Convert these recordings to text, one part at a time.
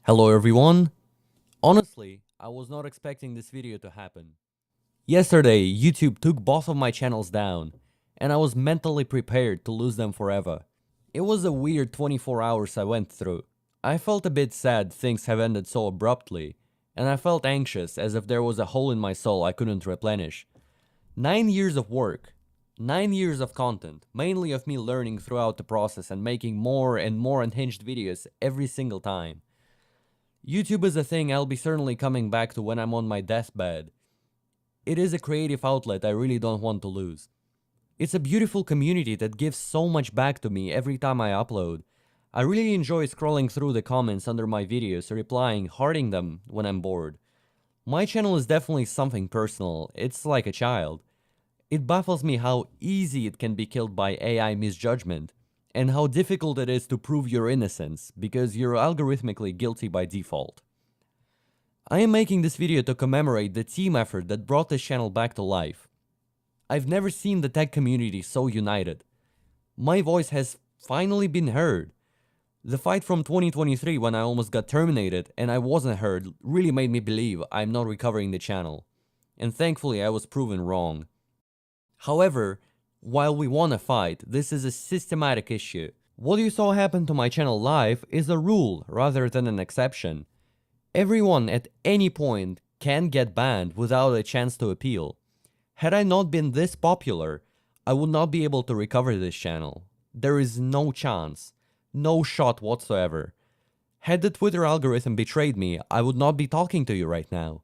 Hello everyone. Honestly, I was not expecting this video to happen. Yesterday, YouTube took both of my channels down, and I was mentally prepared to lose them forever. It was a weird 24 hours I went through. I felt a bit sad things have ended so abruptly, and I felt anxious as if there was a hole in my soul I couldn't replenish. 9 years of work, 9 years of content, mainly of me learning throughout the process and making more and more unhinged videos every single time. YouTube is a thing I'll be certainly coming back to when I'm on my deathbed. It is a creative outlet I really don't want to lose. It's a beautiful community that gives so much back to me every time I upload. I really enjoy scrolling through the comments under my videos, replying, hearting them when I'm bored. My channel is definitely something personal, it's like a child. It baffles me how easy it can be killed by AI misjudgment, and how difficult it is to prove your innocence, because you're algorithmically guilty by default. I am making this video to commemorate the team effort that brought this channel back to life. I've never seen the tech community so united. My voice has finally been heard. The fight from 2023 when I almost got terminated and I wasn't heard really made me believe I'm not recovering the channel. And thankfully I was proven wrong. However, while we want to fight, this is a systematic issue. What you saw happen to my channel live is a rule rather than an exception. Everyone at any point can get banned without a chance to appeal. Had I not been this popular, I would not be able to recover this channel. There is no chance, no shot whatsoever. Had the Twitter algorithm betrayed me, I would not be talking to you right now.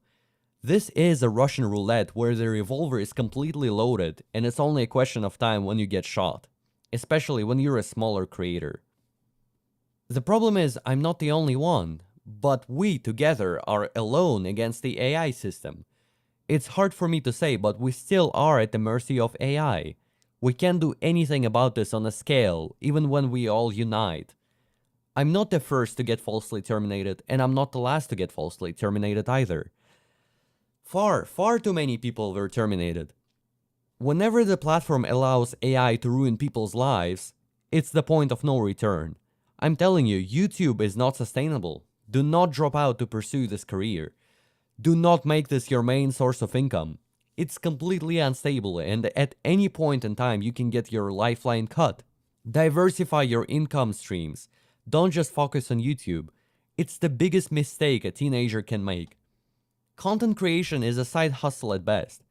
This is a Russian roulette where the revolver is completely loaded and it's only a question of time when you get shot, especially when you're a smaller creator. The problem is I'm not the only one, but we together are alone against the AI system. It's hard for me to say, but we still are at the mercy of AI. We can't do anything about this on a scale, even when we all unite. I'm not the first to get falsely terminated, and I'm not the last to get falsely terminated either. Far too many people were terminated. Whenever the platform allows AI to ruin people's lives, it's the point of no return. I'm telling you, YouTube is not sustainable. Do not drop out to pursue this career. Do not make this your main source of income. It's completely unstable and at any point in time you can get your lifeline cut. Diversify your income streams. Don't just focus on YouTube. It's the biggest mistake a teenager can make. Content creation is a side hustle at best.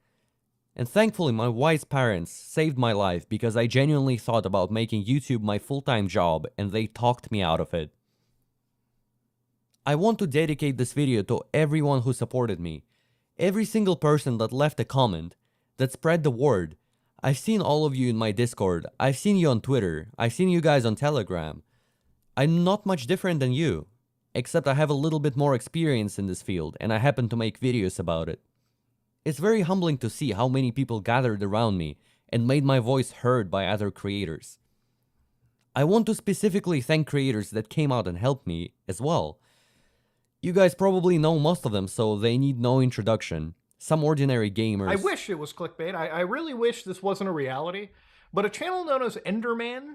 And thankfully my wise parents saved my life because I genuinely thought about making YouTube my full-time job and they talked me out of it. I want to dedicate this video to everyone who supported me. Every single person that left a comment, that spread the word. I've seen all of you in my Discord, I've seen you on Twitter, I've seen you guys on Telegram. I'm not much different than you, except I have a little bit more experience in this field and I happen to make videos about it. It's very humbling to see how many people gathered around me and made my voice heard by other creators. I want to specifically thank creators that came out and helped me as well. You guys probably know most of them, so they need no introduction. Some ordinary gamers. I wish it was clickbait. I really wish this wasn't a reality. But a channel known as Enderman,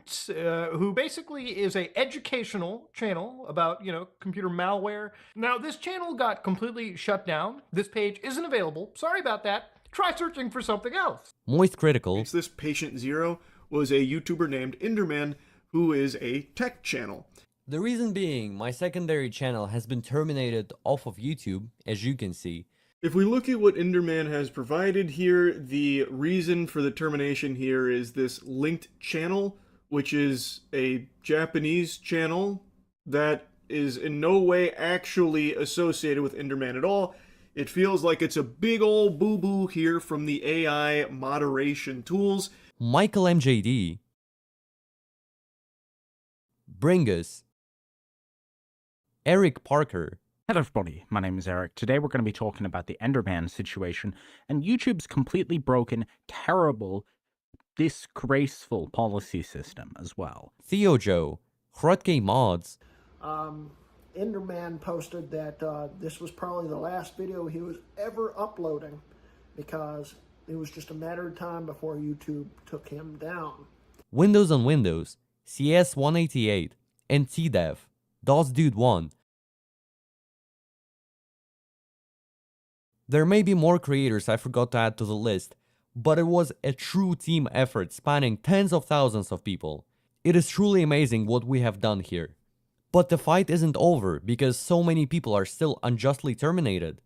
who basically is a educational channel about, computer malware. Now, this channel got completely shut down. This page isn't available. Sorry about that. Try searching for something else. Moist Critical. This Patient Zero was a YouTuber named Enderman, who is a tech channel. The reason being, my secondary channel has been terminated off of YouTube, as you can see. If we look at what Enderman has provided here, the reason for the termination here is this linked channel, which is a Japanese channel that is in no way actually associated with Enderman at all. It feels like it's a big ol' boo-boo here from the AI moderation tools. Michael MJD. Bringus. Eric Parker. Hello everybody, my name is Eric. Today we're going to be talking about the Enderman situation and YouTube's completely broken, terrible, disgraceful policy system as well. Theo Joe. Hrutke Mods. Enderman posted that this was probably the last video he was ever uploading because it was just a matter of time before YouTube took him down. Windows on Windows. CS188. And TDev. DOSDude1. There may be more creators I forgot to add to the list, but it was a true team effort spanning tens of thousands of people. It is truly amazing what we have done here. But the fight isn't over because so many people are still unjustly terminated.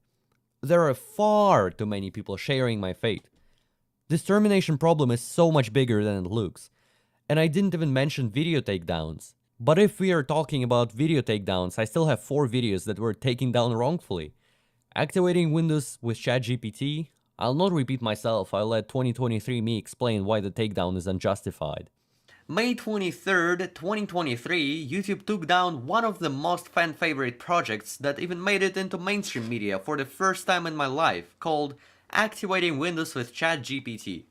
There are far too many people sharing my fate. This termination problem is so much bigger than it looks. And I didn't even mention video takedowns. But if we are talking about video takedowns, I still have 4 videos that were taken down wrongfully. Activating Windows with ChatGPT. I'll not repeat myself, I'll let 2023 me explain why the takedown is unjustified. May 23rd, 2023, YouTube took down one of the most fan-favorite projects that even made it into mainstream media for the first time in my life, called Activating Windows with ChatGPT.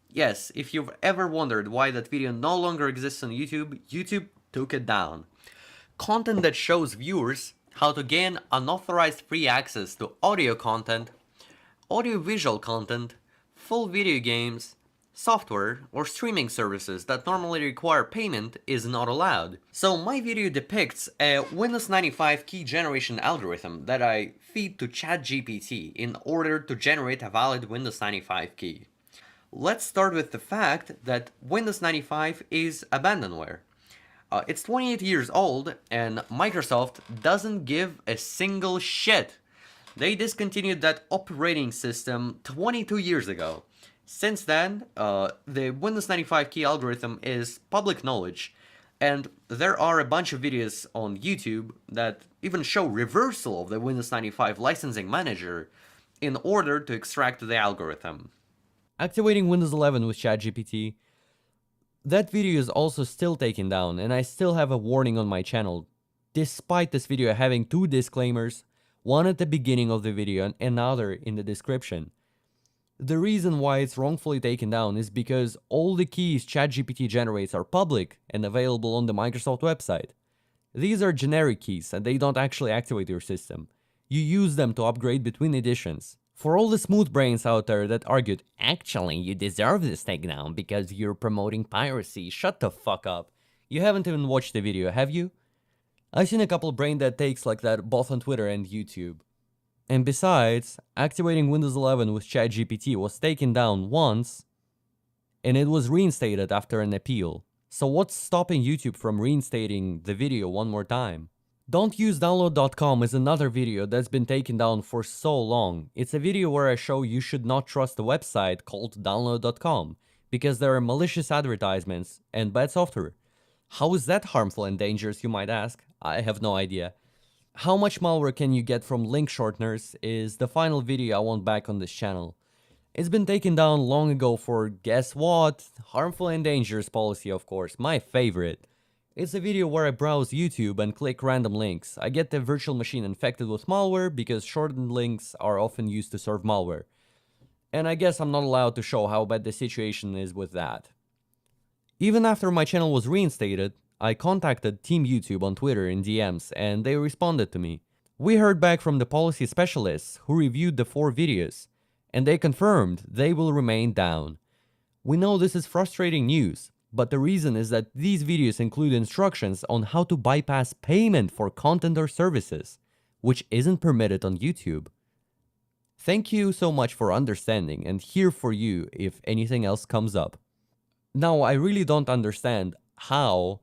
Yes, if you've ever wondered why that video no longer exists on YouTube, YouTube took it down. Content that shows viewers how to gain unauthorized free access to audio content, audio-visual content, full video games, software, or streaming services that normally require payment is not allowed. So my video depicts a Windows 95 key generation algorithm that I feed to ChatGPT in order to generate a valid Windows 95 key. Let's start with the fact that Windows 95 is abandonware. It's 28 years old, and Microsoft doesn't give a single shit. They discontinued that operating system 22 years ago. Since then, the Windows 95 key algorithm is public knowledge, and there are a bunch of videos on YouTube that even show reversal of the Windows 95 licensing manager in order to extract the algorithm. Activating Windows 11 with ChatGPT. That video is also still taken down, and I still have a warning on my channel, despite this video having 2 disclaimers, one at the beginning of the video and another in the description. The reason why it's wrongfully taken down is because all the keys ChatGPT generates are public and available on the Microsoft website. These are generic keys and they don't actually activate your system. You use them to upgrade between editions. For all the smooth brains out there that argued, actually you deserve this takedown because you're promoting piracy, shut the fuck up. You haven't even watched the video, have you? I've seen a couple brain dead takes like that both on Twitter and YouTube. And besides, activating Windows 11 with ChatGPT was taken down once, and it was reinstated after an appeal. So what's stopping YouTube from reinstating the video one more time? Don'tUseDownload.com is another video that's been taken down for so long. It's a video where I show you should not trust a website called Download.com, because there are malicious advertisements and bad software. How is that harmful and dangerous, you might ask? I have no idea. How much malware can you get from link shorteners is the final video I want back on this channel. It's been taken down long ago for, guess what? Harmful and dangerous policy, of course, my favorite. It's a video where I browse YouTube and click random links. I get the virtual machine infected with malware because shortened links are often used to serve malware. And I guess I'm not allowed to show how bad the situation is with that. Even after my channel was reinstated, I contacted Team YouTube on Twitter in DMs and they responded to me. We heard back from the policy specialists who reviewed the 4 videos, and they confirmed they will remain down. We know this is frustrating news, but the reason is that these videos include instructions on how to bypass payment for content or services, which isn't permitted on YouTube. Thank you so much for understanding, and here for you if anything else comes up. Now, I really don't understand how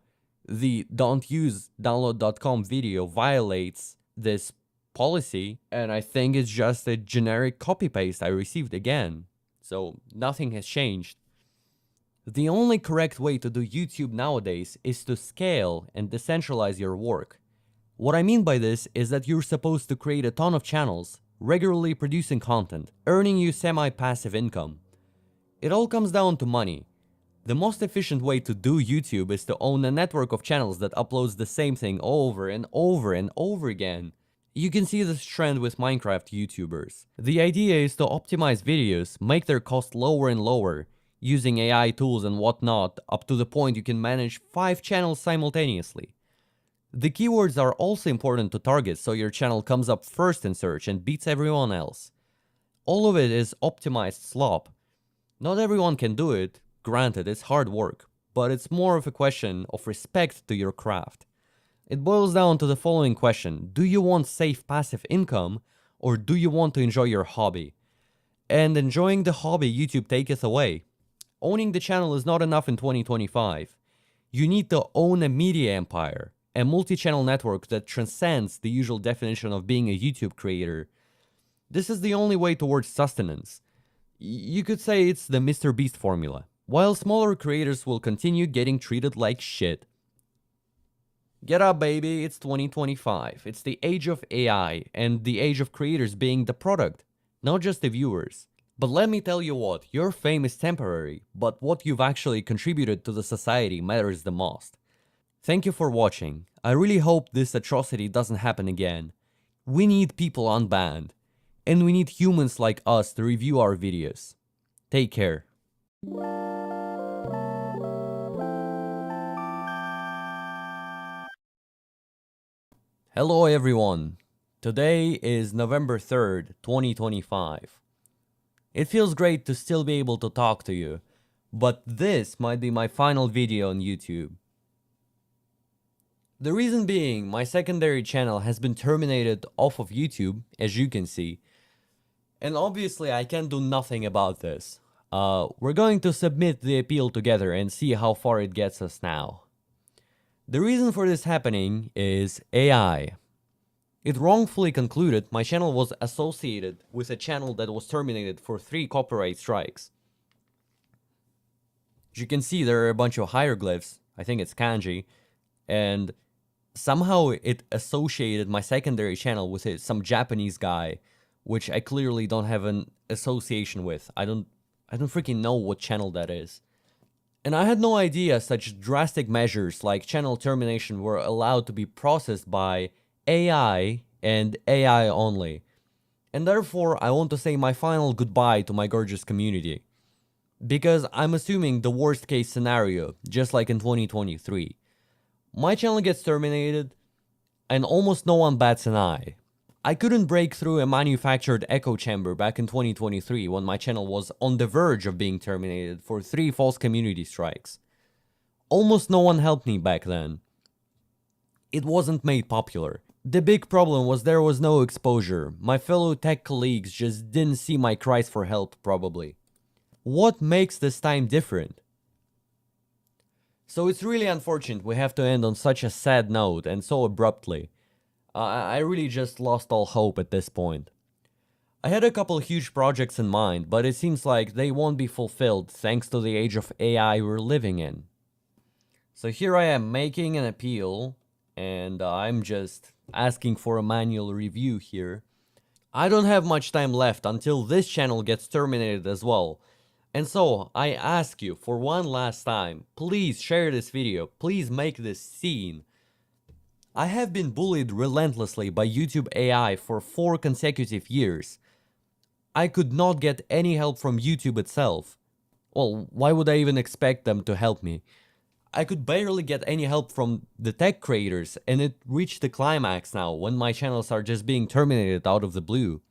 the Don'tUseDownload.com video violates this policy, and I think it's just a generic copy-paste I received again. So nothing has changed. The only correct way to do YouTube nowadays is to scale and decentralize your work. What I mean by this is that you're supposed to create a ton of channels, regularly producing content, earning you semi-passive income. It all comes down to money. The most efficient way to do YouTube is to own a network of channels that uploads the same thing over and over and over again. You can see this trend with Minecraft YouTubers. The idea is to optimize videos, make their cost lower and lower, using AI tools and whatnot, up to the point you can manage 5 channels simultaneously. The keywords are also important to target so your channel comes up first in search and beats everyone else. All of it is optimized slop. Not everyone can do it. Granted, it's hard work, but it's more of a question of respect to your craft. It boils down to the following question: do you want safe passive income, or do you want to enjoy your hobby? And enjoying the hobby YouTube taketh away. Owning the channel is not enough in 2025. You need to own a media empire, a multi-channel network that transcends the usual definition of being a YouTube creator. This is the only way towards sustenance. You could say it's the Mr. Beast formula. While smaller creators will continue getting treated like shit. Get up, baby, it's 2025. It's the age of AI and the age of creators being the product, not just the viewers. But let me tell you what, your fame is temporary, but what you've actually contributed to the society matters the most. Thank you for watching. I really hope this atrocity doesn't happen again. We need people unbanned, and we need humans like us to review our videos. Take care. Hello everyone. Today is November 3rd, 2025. It feels great to still be able to talk to you, but this might be my final video on YouTube. The reason being, my secondary channel has been terminated off of YouTube, as you can see, and obviously I can't do nothing about this. We're going to submit the appeal together and see how far it gets us now. The reason for this happening is AI. It wrongfully concluded my channel was associated with a channel that was terminated for 3 copyright strikes. As you can see, there are a bunch of hieroglyphs, I think it's kanji, and somehow it associated my secondary channel with some Japanese guy, which I clearly don't have an association with. I don't freaking know what channel that is. And I had no idea such drastic measures like channel termination were allowed to be processed by AI and AI only. And therefore, I want to say my final goodbye to my gorgeous community. Because I'm assuming the worst case scenario, just like in 2023. My channel gets terminated, and almost no one bats an eye. I couldn't break through a manufactured echo chamber back in 2023 when my channel was on the verge of being terminated for 3 false community strikes. Almost no one helped me back then. It wasn't made popular. The big problem was there was no exposure. My fellow tech colleagues just didn't see my cries for help, probably. What makes this time different? So it's really unfortunate we have to end on such a sad note and so abruptly. I really just lost all hope at this point. I had a couple huge projects in mind, but it seems like they won't be fulfilled thanks to the age of AI we're living in. So here I am making an appeal, and I'm just asking for a manual review here. I don't have much time left until this channel gets terminated as well. And so, I ask you for one last time, please share this video, please make this seen. I have been bullied relentlessly by YouTube AI for 4 consecutive years. I could not get any help from YouTube itself. Well, why would I even expect them to help me? I could barely get any help from the tech creators, and it reached the climax now when my channels are just being terminated out of the blue.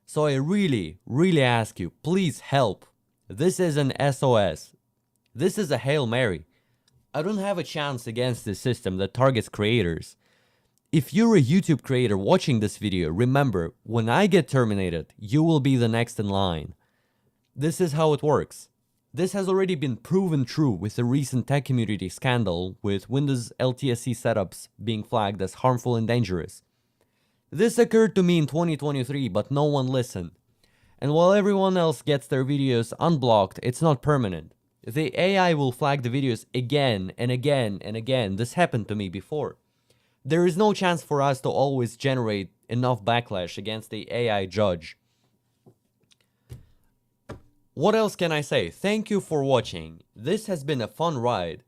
So I really ask you, please help. This is an SOS. This is a Hail Mary. I don't have a chance against this system that targets creators. If you're a YouTube creator watching this video, remember, when I get terminated, you will be the next in line. This is how it works. This has already been proven true with the recent tech community scandal with Windows LTSC setups being flagged as harmful and dangerous. This occurred to me in 2023, but no one listened. And while everyone else gets their videos unblocked, it's not permanent. The AI will flag the videos again and again and again. This happened to me before. There is no chance for us to always generate enough backlash against the AI judge. What else can I say? Thank you for watching. This has been a fun ride.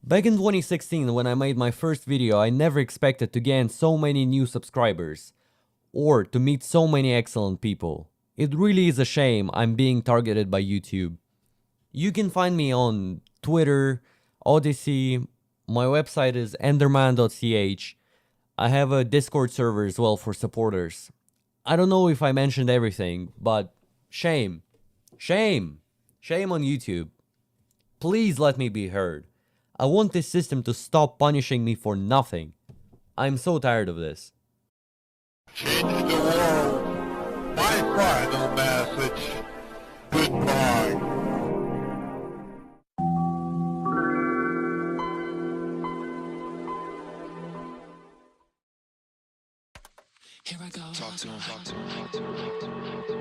Back in 2016, when I made my first video, I never expected to gain so many new subscribers, or to meet so many excellent people. It really is a shame I'm being targeted by YouTube. You can find me on Twitter, Odyssey, my website is enderman.ch. I have a Discord server as well for supporters. I don't know if I mentioned everything, but shame. Shame. Shame on YouTube. Please let me be heard. I want this system to stop punishing me for nothing. I'm so tired of this. Change the world. My final message. Goodbye. Here I go. Talk to him. Talk to him. Talk to him. Talk to him. Talk to him.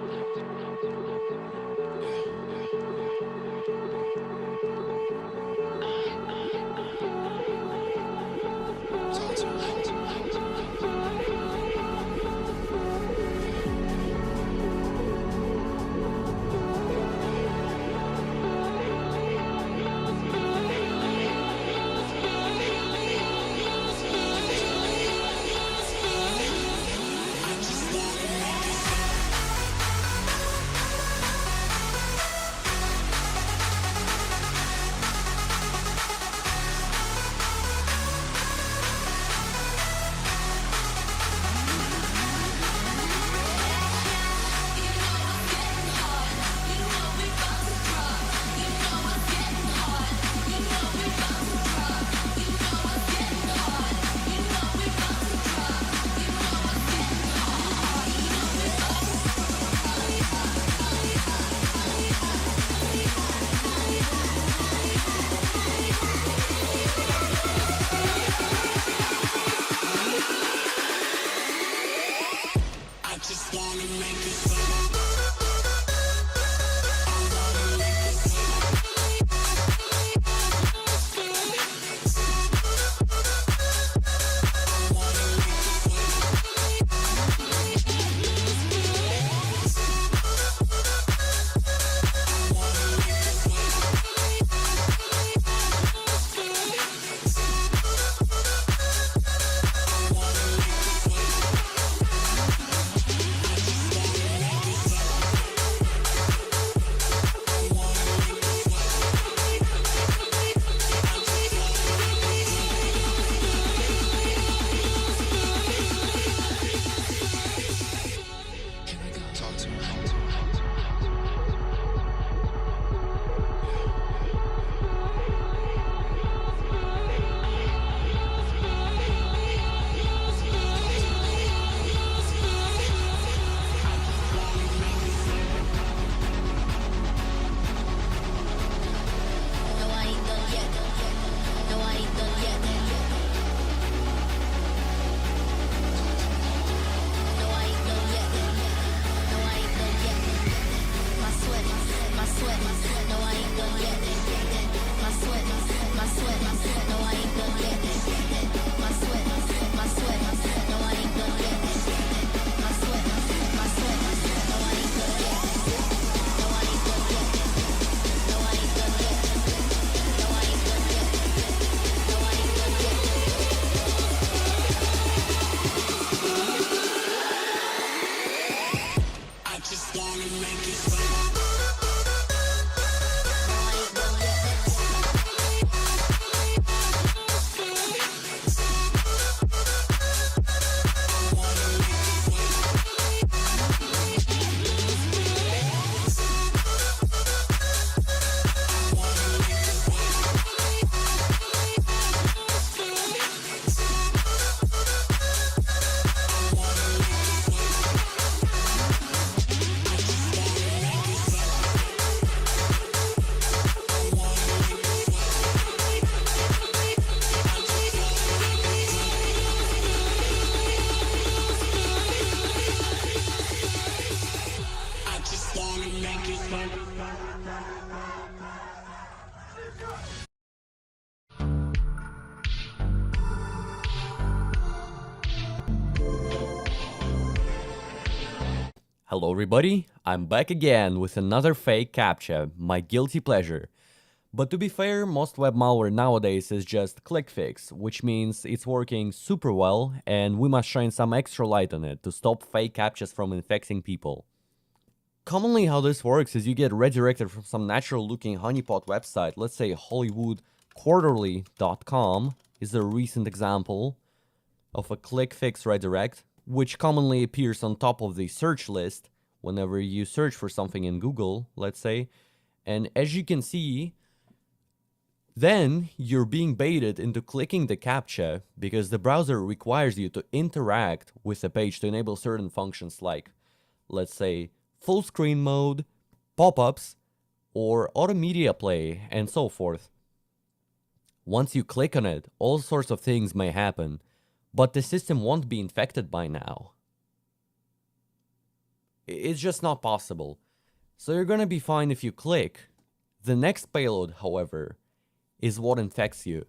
Hello everybody, I'm back again with another fake CAPTCHA, my guilty pleasure. But to be fair, most web malware nowadays is just click fix, which means it's working super well and we must shine some extra light on it to stop fake CAPTCHAs from infecting people. Commonly how this works is you get redirected from some natural looking honeypot website, let's say HollywoodQuarterly.com is a recent example of a click fix redirect, which commonly appears on top of the search list whenever you search for something in Google, let's say. And as you can see, Then you're being baited into clicking the CAPTCHA because the browser requires you to interact with the page to enable certain functions like, let's say, full screen mode, pop-ups, or auto media play, and so forth. Once you click on it, all sorts of things may happen, but the system won't be infected by now. It's just not possible. So you're gonna be fine if you click. The next payload, however, is what infects you.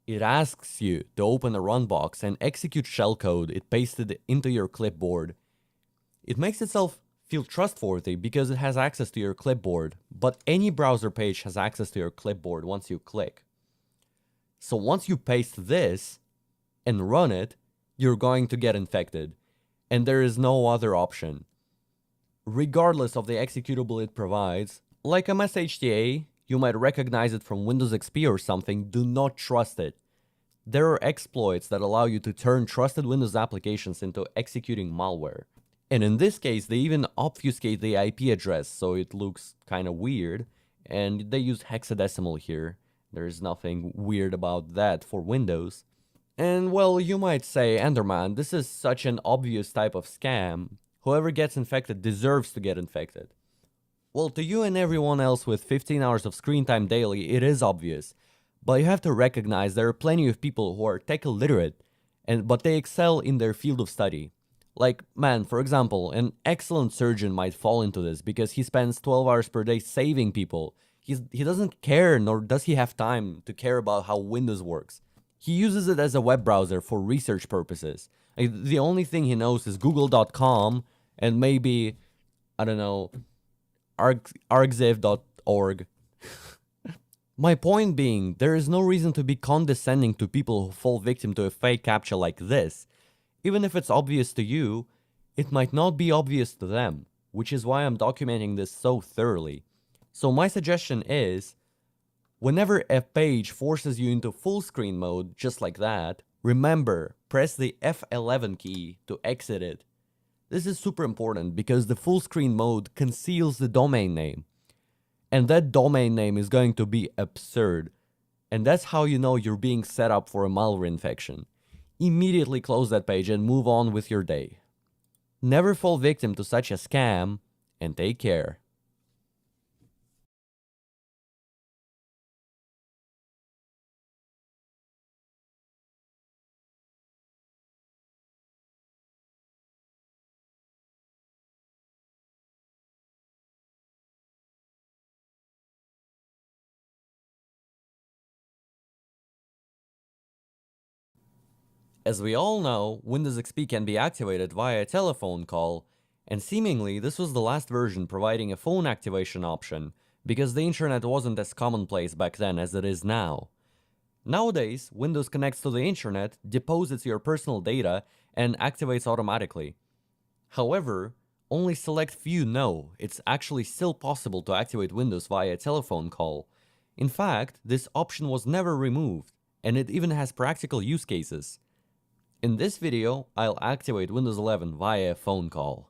It asks you to open a run box and execute shellcode it pasted into your clipboard. It makes itself feel trustworthy because it has access to your clipboard, but any browser page has access to your clipboard once you click. So once you paste this and run it, you're going to get infected, and there is no other option. Regardless of the executable it provides, like MSHTA, you might recognize it from Windows XP or something, do not trust it. There are exploits that allow you to turn trusted Windows applications into executing malware. And in this case, they even obfuscate the IP address so it looks kind of weird, and they use hexadecimal here. There's nothing weird about that for Windows. And well, you might say, Enderman, this is such an obvious type of scam. Whoever gets infected deserves to get infected. Well, to you and everyone else with 15 hours of screen time daily, it is obvious. But you have to recognize there are plenty of people who are tech illiterate, but they excel in their field of study. Like, man, for example, an excellent surgeon might fall into this because he spends 12 hours per day saving people. He doesn't care, nor does he have time to care about how Windows works. He uses it as a web browser for research purposes. The only thing he knows is google.com and maybe, I don't know, argziv.org. My point being, there is no reason to be condescending to people who fall victim to a fake CAPTCHA like this. Even if it's obvious to you, it might not be obvious to them, which is why I'm documenting this so thoroughly. So my suggestion is, whenever a page forces you into full screen mode, just like that, remember, press the F11 key to exit it. This is super important because the full screen mode conceals the domain name. And that domain name is going to be absurd. And that's how you know you're being set up for a malware infection. Immediately close that page and move on with your day. Never fall victim to such a scam, and take care. As we all know, Windows XP can be activated via a telephone call, and seemingly this was the last version providing a phone activation option, because the internet wasn't as commonplace back then as it is now. Nowadays, Windows connects to the internet, deposits your personal data, and activates automatically. However, only select few know it's actually still possible to activate Windows via a telephone call. In fact, this option was never removed, and it even has practical use cases. In this video, I'll activate Windows 11 via a phone call.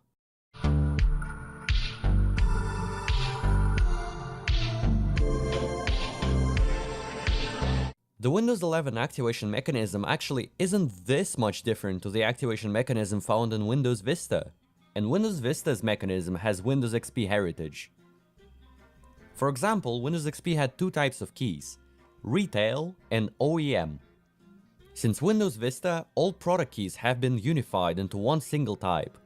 The Windows 11 activation mechanism actually isn't this much different to the activation mechanism found in Windows Vista, and Windows Vista's mechanism has Windows XP heritage. For example, Windows XP had two types of keys, Retail and OEM. Since Windows Vista, all product keys have been unified into one single type.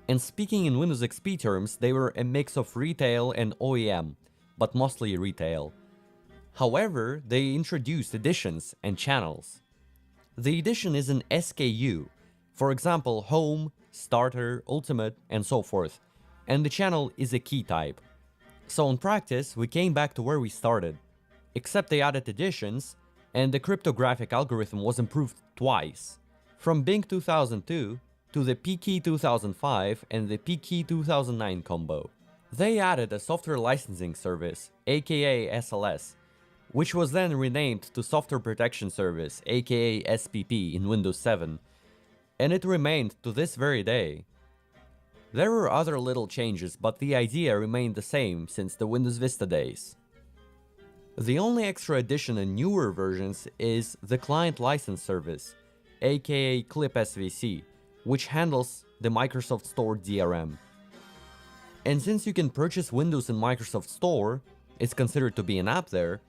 And speaking in Windows XP terms, they were a mix of Retail and OEM, but mostly Retail. However, they introduced editions and channels. The edition is an SKU, for example Home, Starter, Ultimate, and so forth, and the channel is a key type. So in practice, we came back to where we started, except they added editions, and the cryptographic algorithm was improved twice, from Bing 2002 to the PKey 2005 and the PKey 2009 combo. They added a software licensing service, aka SLS, which was then renamed to Software Protection Service, aka SPP, in Windows 7, and it remained to this very day. There were other little changes, but the idea remained the same since the Windows Vista days. The only extra addition in newer versions is the Client License Service, aka Clip SVC, which handles the Microsoft Store DRM. And since you can purchase Windows in Microsoft Store, it's considered to be an app there,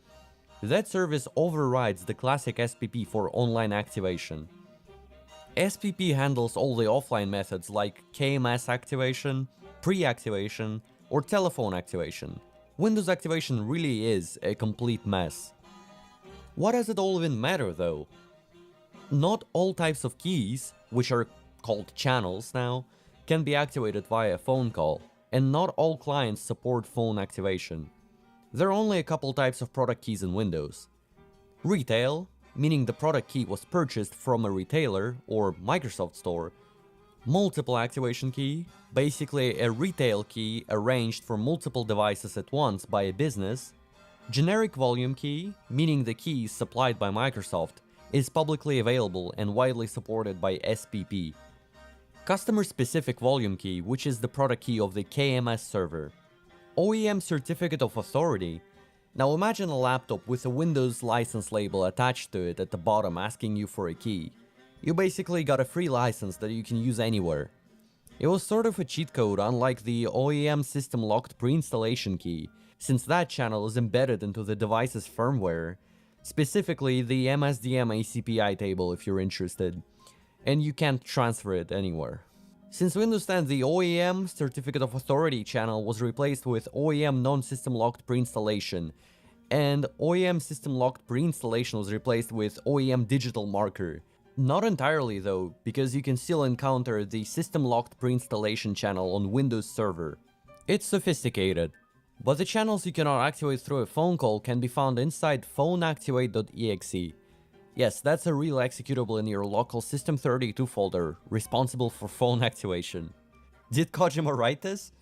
that service overrides the classic SPP for online activation. SPP handles all the offline methods like KMS activation, pre-activation, or telephone activation. Windows activation really is a complete mess. What does it all even matter though? Not all types of keys, which are called channels now, can be activated via phone call, and not all clients support phone activation. There are only a couple types of product keys in Windows. Retail, meaning the product key was purchased from a retailer or Microsoft Store. Multiple activation key, basically a retail key arranged for multiple devices at once by a business. Generic volume key, meaning the key supplied by Microsoft, is publicly available and widely supported by SPP. Customer-specific volume key, which is the product key of the KMS server. OEM certificate of authority. Now imagine a laptop with a Windows license label attached to it at the bottom asking you for a key. You basically got a free license that you can use anywhere. It was sort of a cheat code, unlike the OEM system locked pre-installation key, since that channel is embedded into the device's firmware, specifically the MSDM ACPI table if you're interested, and you can't transfer it anywhere. Since Windows 10, the OEM Certificate of Authority channel was replaced with OEM non-system locked pre-installation, and OEM system locked pre-installation was replaced with OEM digital marker. Not entirely though, because you can still encounter the system locked pre-installation channel on Windows Server. It's sophisticated, but the channels you cannot activate through a phone call can be found inside phoneactivate.exe. Yes, that's a real executable in your local System32 folder, responsible for phone activation. Did Kojima write this?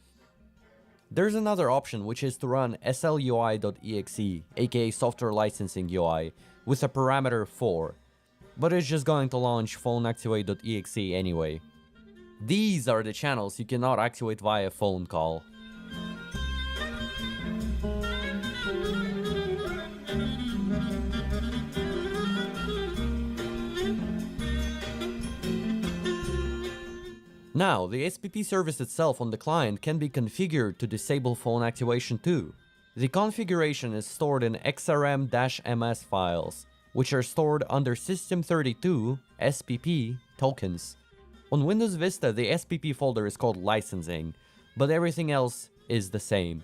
There's another option, which is to run slui.exe, aka Software Licensing UI, with a parameter 4. But it's just going to launch phoneactivate.exe anyway. These are the channels you cannot activate via phone call. Now, the SPP service itself on the client can be configured to disable phone activation too. The configuration is stored in xrm-ms files, which are stored under System32 SPP tokens. On Windows Vista, the SPP folder is called Licensing, but everything else is the same.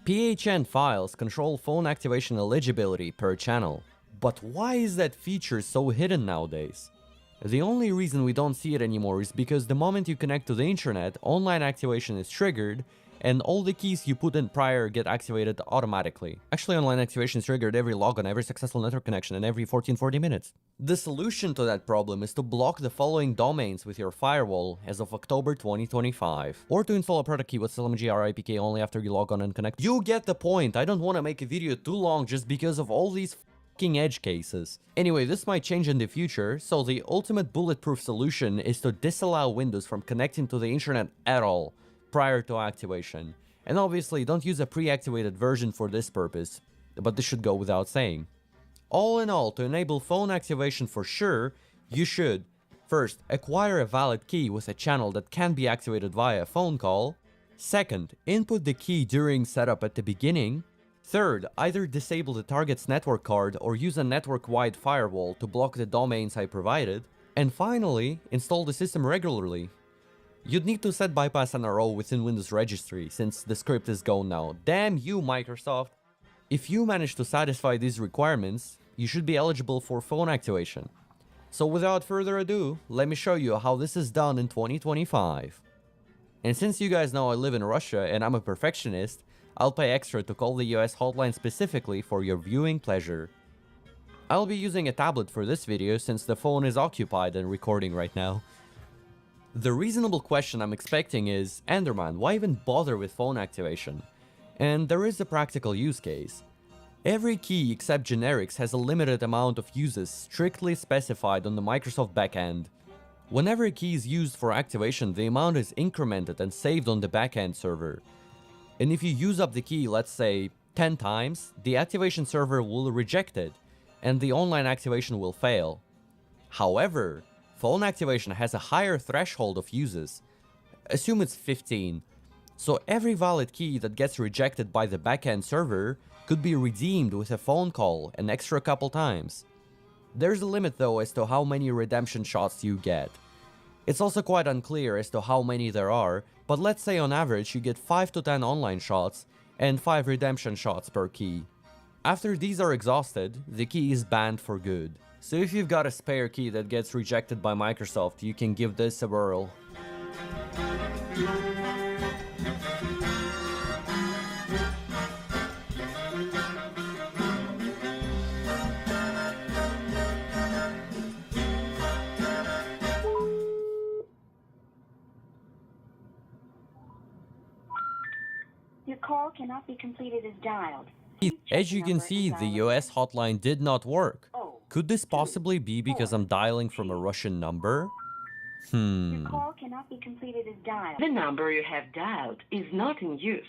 PHN files control phone activation eligibility per channel. But why is that feature so hidden nowadays? The only reason we don't see it anymore is because the moment you connect to the internet, online activation is triggered, and all the keys you put in prior get activated automatically. Actually, online activation is triggered every logon, every successful network connection, and every 1440 minutes. The solution to that problem is to block the following domains with your firewall as of October 2025, or to install a product key with SLMG RIPK only after you log on and connect. You get the point. I don't want to make a video too long just because of all these edge cases. Anyway, this might change in the future, so the ultimate bulletproof solution is to disallow Windows from connecting to the internet at all prior to activation. And obviously, don't use a pre-activated version for this purpose, but this should go without saying. All in all, to enable phone activation for sure, you should first acquire a valid key with a channel that can be activated via phone call. Second, input the key during setup at the beginning. Third, either disable the target's network card or use a network-wide firewall to block the domains I provided. And finally, install the system regularly. You'd need to set bypass NRO within Windows Registry, since the script is gone now. Damn you, Microsoft! If you manage to satisfy these requirements, you should be eligible for phone activation. So without further ado, let me show you how this is done in 2025. And since you guys know I live in Russia and I'm a perfectionist, I'll pay extra to call the US hotline specifically for your viewing pleasure. I'll be using a tablet for this video since the phone is occupied and recording right now. The reasonable question I'm expecting is, Enderman, why even bother with phone activation? And there is a practical use case. Every key except generics has a limited amount of uses strictly specified on the Microsoft backend. Whenever a key is used for activation, the amount is incremented and saved on the backend server. And if you use up the key, let's say, 10 times, the activation server will reject it, and the online activation will fail. However, phone activation has a higher threshold of uses. Assume it's 15. So every valid key that gets rejected by the backend server could be redeemed with a phone call an extra couple times. There's a limit though as to how many redemption shots you get. It's also quite unclear as to how many there are, but let's say on average you get 5 to 10 online shots and 5 redemption shots per key. After these are exhausted, the key is banned for good. So if you've got a spare key that gets rejected by Microsoft, you can give this a whirl. Your call cannot be completed as dialed. As you can see, the US hotline did not work. Could this possibly be because I'm dialing from a Russian number? Your call cannot be completed as dialed. The number you have dialed is not in use.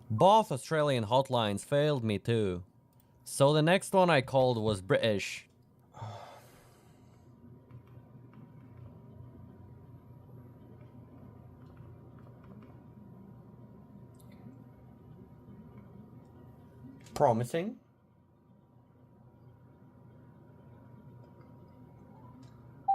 Both Australian hotlines failed me too. So the next one I called was British. Promising.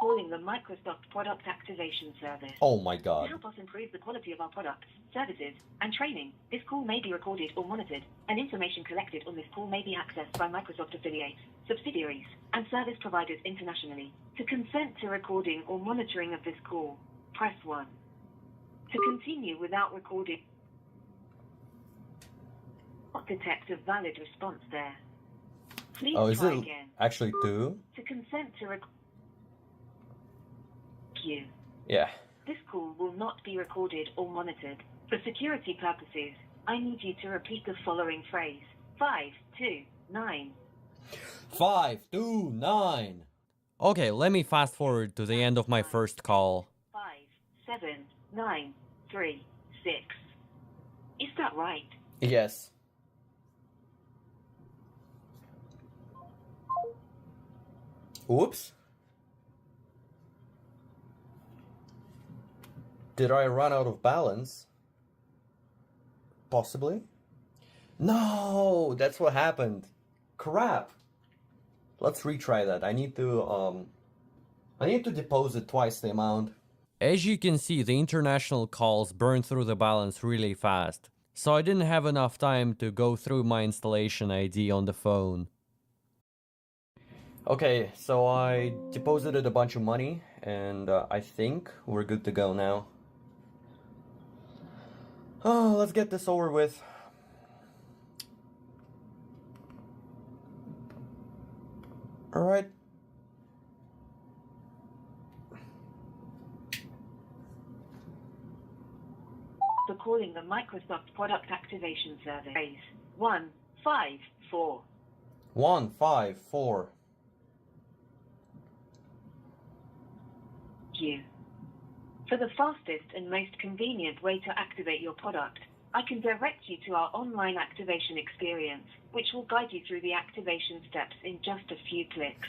Calling the Microsoft Product Activation Service. Oh my To god. help us improve the quality of our products, services, and training, this call may be recorded or monitored, and information collected on this call may be accessed by Microsoft affiliates, subsidiaries, and service providers internationally. To consent to recording or monitoring of this call, press 1. To continue without recording, not detect a valid response there. Please Oh, is try it again. actually two? To consent to record you. Yeah. This call will not be recorded or monitored. For security purposes, I need you to repeat the following phrase. 529. 529. Okay, let me fast forward to the end of my first call. 57936. Is that right? Yes. Oops. Did I run out of balance? Possibly. No, that's what happened. Crap. Let's retry that. I need to deposit twice the amount. As you can see, the international calls burn through the balance really fast. So I didn't have enough time to go through my installation ID on the phone. Okay, so I deposited a bunch of money and I think we're good to go now. Oh, let's get this over with. Alright. For calling the Microsoft Product Activation Service. 154. 154. You. For the fastest and most convenient way to activate your product, I can direct you to our online activation experience, which will guide you through the activation steps in just a few clicks.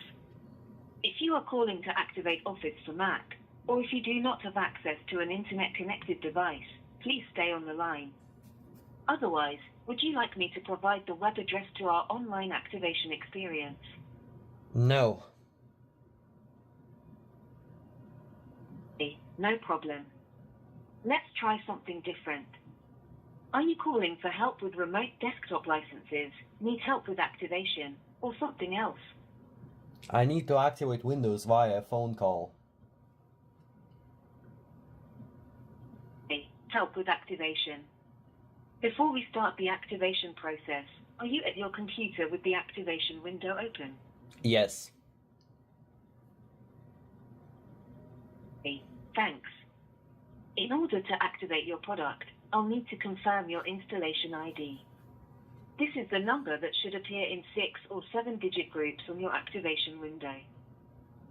If you are calling to activate Office for Mac, or if you do not have access to an internet-connected device, please stay on the line. Otherwise, would you like me to provide the web address to our online activation experience? No. No problem. Let's try something different. Are you calling for help with remote desktop licenses, need help with activation, or something else? I need to activate Windows via a phone call. Help with activation. Before we start the activation process, are you at your computer with the activation window open? Yes. Thanks. In order to activate your product, I'll need to confirm your installation ID. This is the number that should appear in 6 or 7-digit groups on your activation window.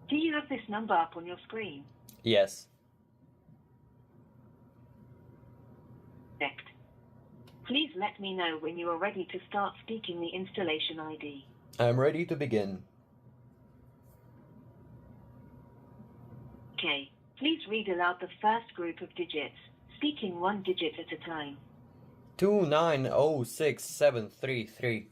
Do you have this number up on your screen? Yes. Correct. Please let me know when you are ready to start speaking the installation ID. I'm ready to begin. Okay, please read aloud the first group of digits, speaking one digit at a time. 2906733.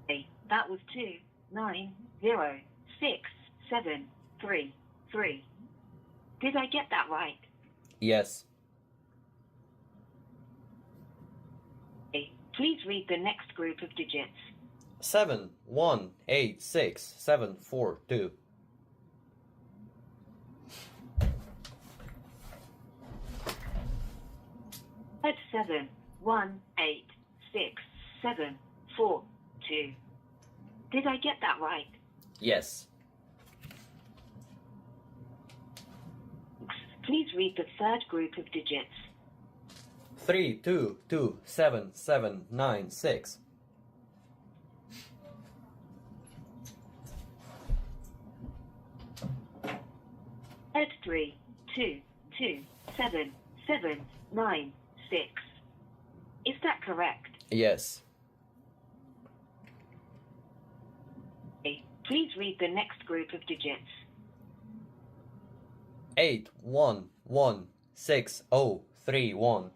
Okay, that was 2906733. Did I get that right? Yes. Okay, please read the next group of digits. 7186742. That's 7186742. Did I get that right? Yes. Please read the third group of digits. 32279796. That's 32279796. Is that correct? Yes. Okay, please read the next group of digits. 811631.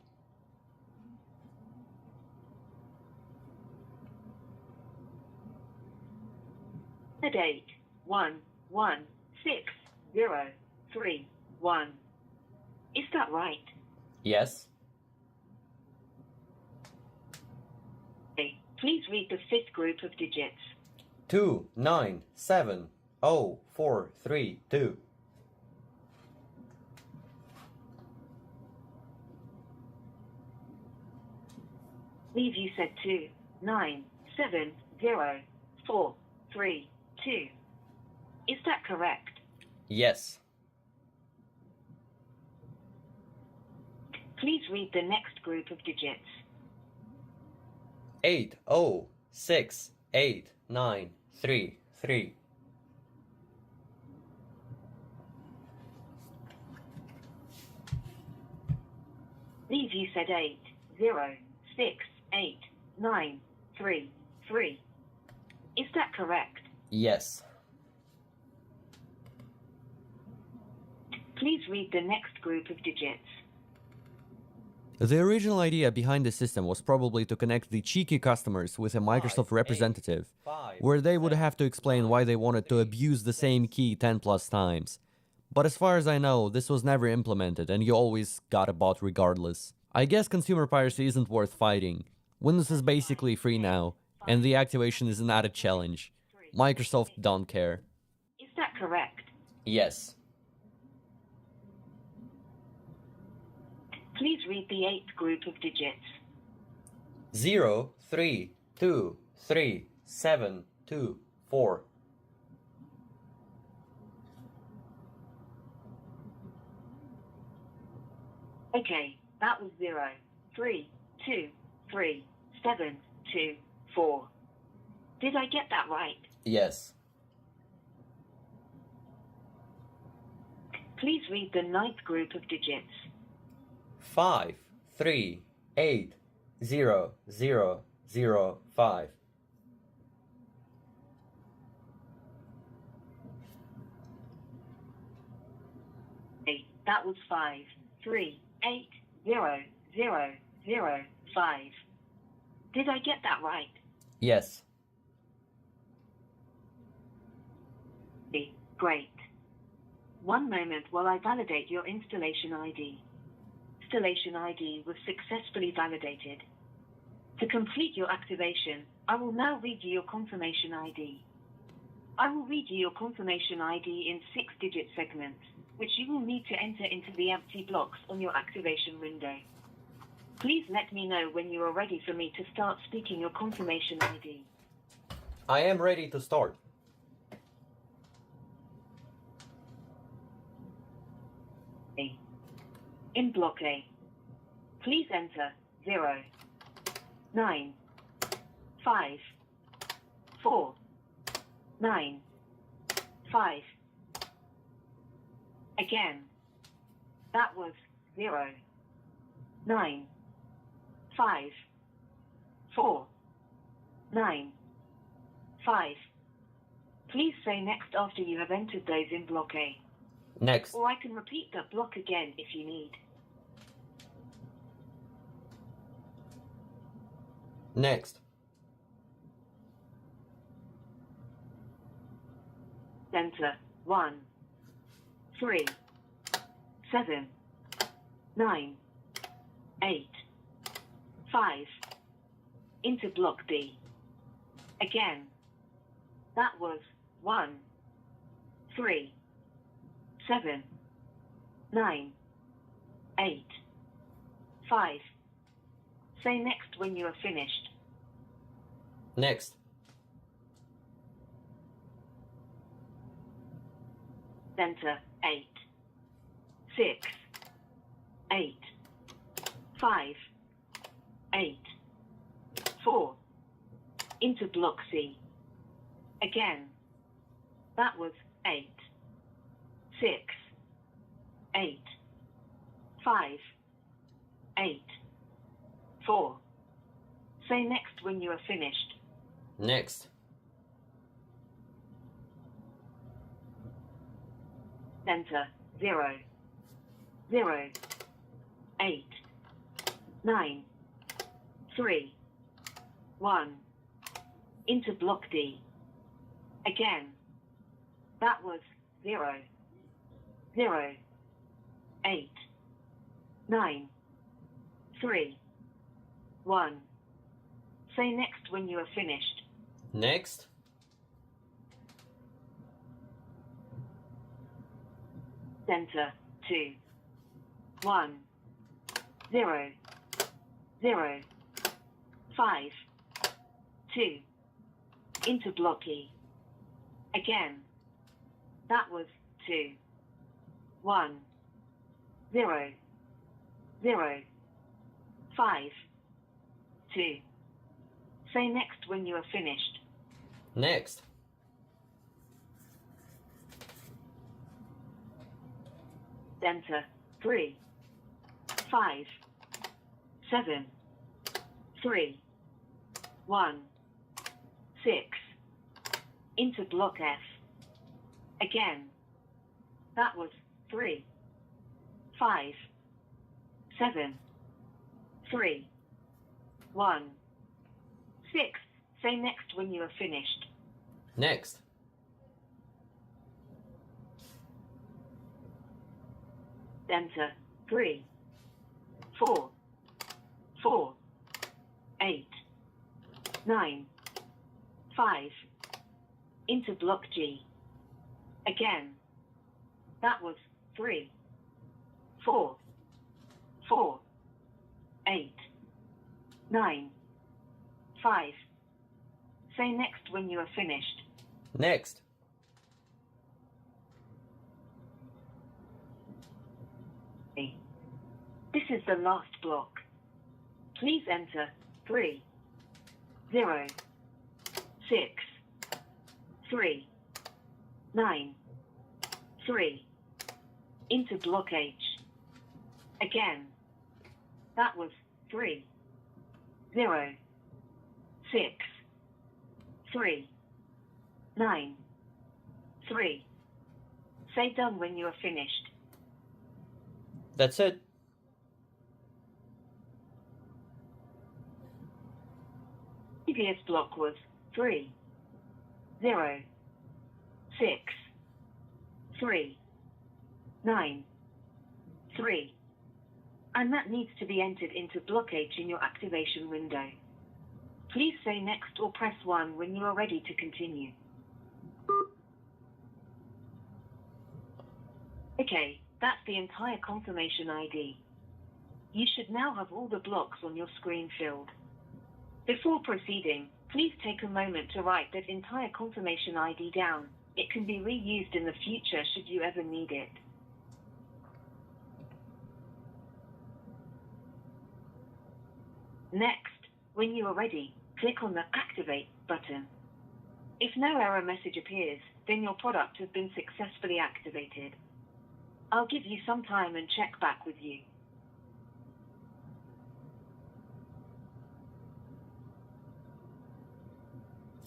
At 811631. Is that right? Yes. Okay, please read the fifth group of digits. 2970432. Leave you said 2970432. Is that correct? Yes. Please read the next group of digits. 8068933. Leave you said 8068933. Is that correct? Yes. Please read the next group of digits. The original idea behind the system was probably to connect the cheeky customers with a Microsoft representative, where they would have to explain why they wanted to abuse the same key 10 plus times. But as far as I know, this was never implemented and you always got a bot regardless. I guess consumer piracy isn't worth fighting. Windows is basically free now, and the activation is an added challenge. Microsoft don't care. Is that correct? Yes. Please read the eighth group of digits. 0323724. Okay, that was 0323724. Did I get that right? Yes. Please read the ninth group of digits. 5380005. Okay, that was 5380005. Did I get that right? Yes. Okay, great. One moment while I validate your installation ID. Installation ID was successfully validated. To complete your activation, I will now read you your confirmation ID. I will read you your confirmation ID in 6-digit segments, which you will need to enter into the empty blocks on your activation window. Please let me know when you are ready for me to start speaking your confirmation ID. I am ready to start. A. In block A, please enter 0, 9, 5, 4, 9, 5, Again, that was 0, 9, 5, 4, 9, 5. Please say next after you have entered those in block A. Next. Or I can repeat that block again if you need. Next. Enter 1, 3, 7, 9, 8, 5. Into block D. Again, that was 1, 3, 7, 9, 8, 5. Say next when you are finished. Next. Enter 8, 6, 8, 5, 8, 4. Into block C. Again, that was 8, 6, 8, 5, 8, 4. Say next when you are finished. Next. Enter 0, 0, 8, 9, 3, 1. Into block D. Again, that was 0, 0, 8, 9, 3, 1. Say next when you are finished. Next. Enter 2, 1, 0, 0, 5, 2. Into block E. Again, that was 2, 1, 0, 0, 5, 2. Say next when you are finished. Next. Enter 3, 5, 7, 3, 1, 6. Into block F. Again, that was 3, 5, 7, 3, 1, 6. Say next when you are finished. Next. Enter 3, 4, 4, 8, 9, 5. Into block G. Again, that was 3, 4, 4, 8, 9, 5. Say next when you are finished. Next. This is the last block. Please enter 3, 0, 6, 3, 9, 3. Into block H. Again, that was 3, 0, 6, 3, 9, 3. Say done when you are finished. That's it. Previous block was 3, 0, 6, 3, 9, 3. And that needs to be entered into block H in your activation window. Please say next or press 1 when you are ready to continue. Okay, that's the entire confirmation ID. You should now have all the blocks on your screen filled. Before proceeding, please take a moment to write that entire confirmation ID down. It can be reused in the future should you ever need it. Next, when you are ready, click on the Activate button. If no error message appears, then your product has been successfully activated. I'll give you some time and check back with you.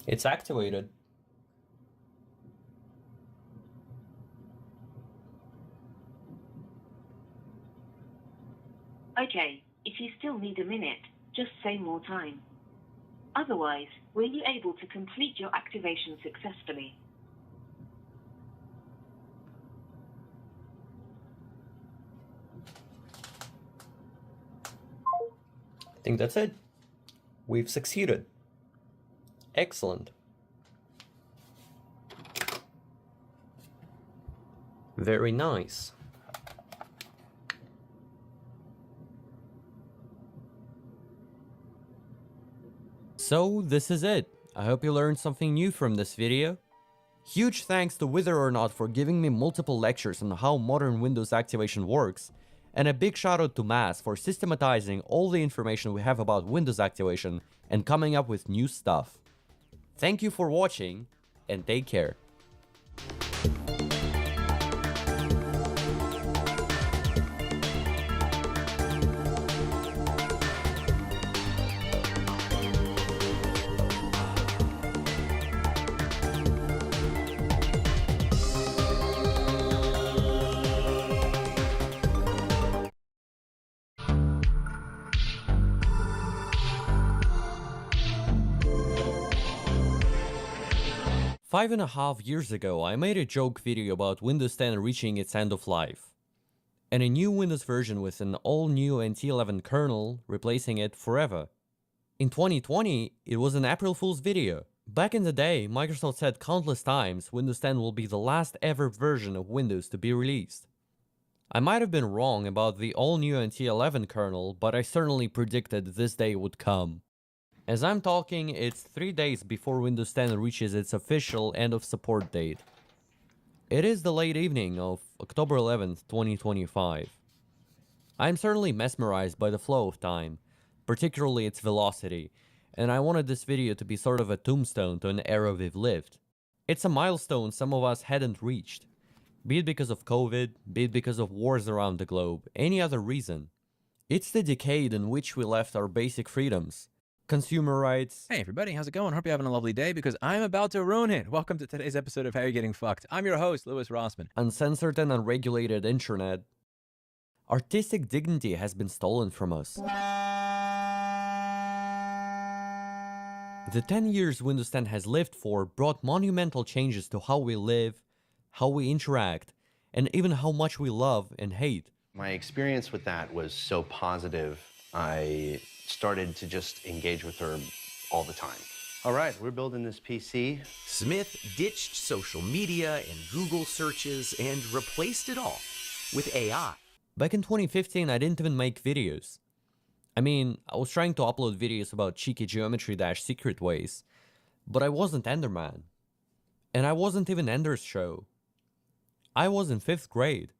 It's activated. Okay, if you still need a minute, just say more time. Otherwise, were you able to complete your activation successfully? I think that's it. We've succeeded. Excellent. Very nice. So this is it. I hope you learned something new from this video. Huge thanks to Wither or Not for giving me multiple lectures on how modern Windows activation works, and a big shout out to Mass for systematizing all the information we have about Windows activation and coming up with new stuff. Thank you for watching, and take care. Five and a half years ago, I made a joke video about Windows 10 reaching its end of life, and a new Windows version with an all-new NT11 kernel replacing it forever. In 2020, it was an April Fool's video. Back in the day, Microsoft said countless times Windows 10 will be the last ever version of Windows to be released. I might have been wrong about the all-new NT11 kernel, but I certainly predicted this day would come. As I'm talking, it's 3 days before Windows 10 reaches its official end of support date. It is the late evening of October 11th, 2025. I'm certainly mesmerized by the flow of time, particularly its velocity, and I wanted this video to be sort of a tombstone to an era we've lived. It's a milestone some of us hadn't reached, be it because of COVID, be it because of wars around the globe, any other reason. It's the decade in which we left our basic freedoms. Consumer rights. Hey everybody, how's it going? Hope you're having a lovely day because I'm about to ruin it. Welcome to today's episode of How You're Getting Fucked. I'm your host, Louis Rossman. Uncensored and unregulated internet. Artistic dignity has been stolen from us. The 10 years Windows 10 has lived for brought monumental changes to how we live, how we interact, and even how much we love and hate. My experience with that was so positive, I started to just engage with her all the time. All right, we're building this PC. Smith ditched social media and Google searches and replaced it all with AI. Back in 2015, I didn't even make videos. I mean, I was trying to upload videos about cheeky geometry-secret ways, but I wasn't Enderman. And I wasn't even Ender's Show. I was in 5th grade.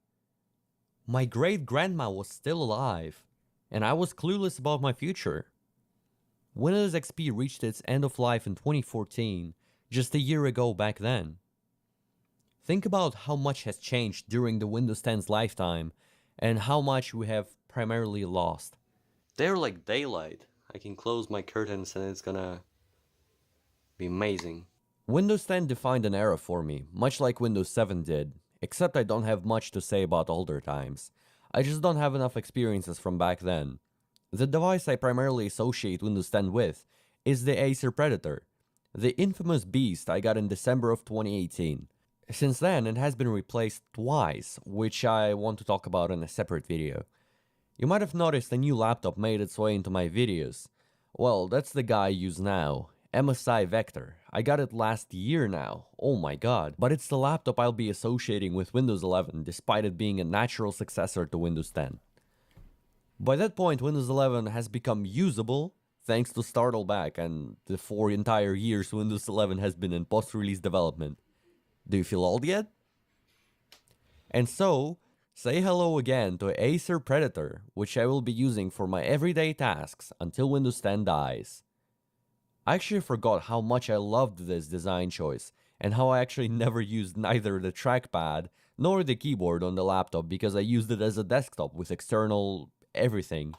My great-grandma was still alive, and I was clueless about my future. Windows XP reached its end of life in 2014, just a year ago back then. Think about how much has changed during the Windows 10's lifetime, and how much we have primarily lost. They're like daylight. I can close my curtains and it's gonna be amazing. Windows 10 defined an era for me, much like Windows 7 did, except I don't have much to say about older times. I just don't have enough experiences from back then. The device I primarily associate Windows 10 with is the Acer Predator, the infamous beast I got in December of 2018. Since then, it has been replaced twice, which I want to talk about in a separate video. You might have noticed a new laptop made its way into my videos. Well, that's the guy I use now, MSI Vector. I got it last year now, oh my god. But it's the laptop I'll be associating with Windows 11, despite it being a natural successor to Windows 10. By that point, Windows 11 has become usable, thanks to Startleback, and the 4 entire years Windows 11 has been in post-release development. Do you feel old yet? And so, say hello again to Acer Predator, which I will be using for my everyday tasks until Windows 10 dies. I actually forgot how much I loved this design choice, and how I actually never used neither the trackpad nor the keyboard on the laptop because I used it as a desktop with external everything.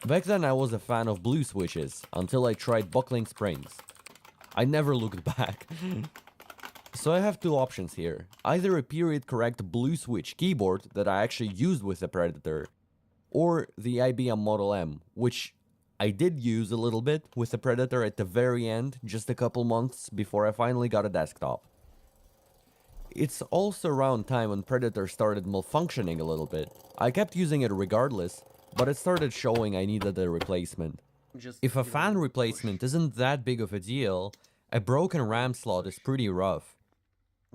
Back then I was a fan of blue switches until I tried buckling springs. I never looked back. So I have two options here. Either a period correct blue switch keyboard that I actually used with the Predator, or the IBM Model M, which I did use a little bit with the Predator at the very end, just a couple months before I finally got a desktop. It's also around time when Predator started malfunctioning a little bit. I kept using it regardless, but it started showing I needed a replacement. If a fan replacement isn't that big of a deal, a broken RAM slot is pretty rough.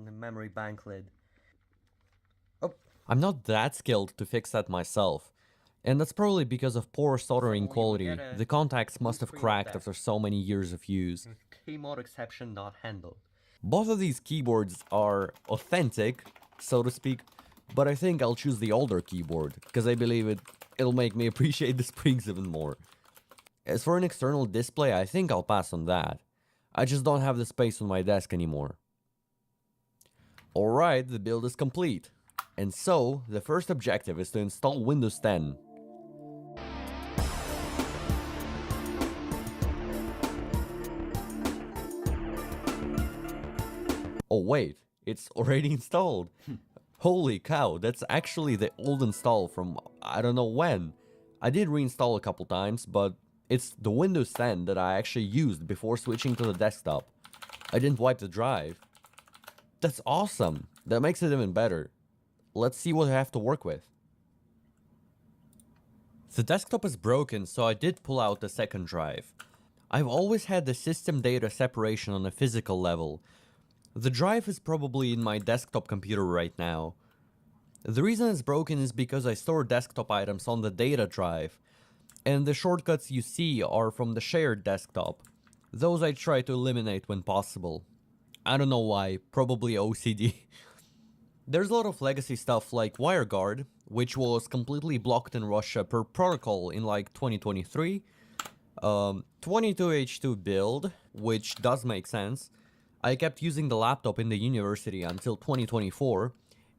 The memory bank lid. I'm not that skilled to fix that myself, and that's probably because of poor soldering quality. The contacts must have cracked after so many years of use. Keyboard exception not handled. Both of these keyboards are authentic, so to speak, but I think I'll choose the older keyboard, because I believe it'll make me appreciate the springs even more. As for an external display, I think I'll pass on that. I just don't have the space on my desk anymore. Alright, the build is complete. And so, the first objective is to install Windows 10. Oh wait, it's already installed. Holy cow, that's actually the old install from I don't know when. I did reinstall a couple times, but it's the Windows 10 that I actually used before switching to the desktop. I didn't wipe the drive. That's awesome. That makes it even better. Let's see what I have to work with. The desktop is broken, so I did pull out the second drive. I've always had the system data separation on a physical level. The drive is probably in my desktop computer right now. The reason it's broken is because I store desktop items on the data drive, and the shortcuts you see are from the shared desktop. Those I try to eliminate when possible. I don't know why, probably OCD. There's a lot of legacy stuff like WireGuard, which was completely blocked in Russia per protocol in like 2023. 22H2 build, which does make sense. I kept using the laptop in the university until 2024,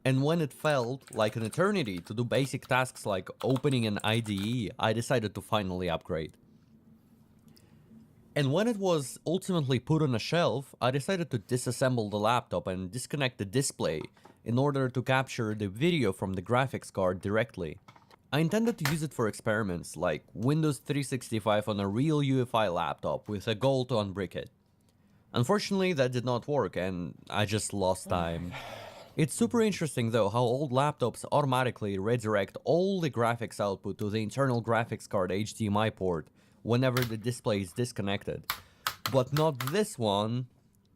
and when it felt like an eternity to do basic tasks like opening an IDE, I decided to finally upgrade. And when it was ultimately put on a shelf, I decided to disassemble the laptop and disconnect the display in order to capture the video from the graphics card directly. I intended to use it for experiments like Windows 365 on a real UEFI laptop with a goal to unbrick it. Unfortunately, that did not work and I just lost time. It's super interesting though how old laptops automatically redirect all the graphics output to the internal graphics card HDMI port whenever the display is disconnected. But not this one.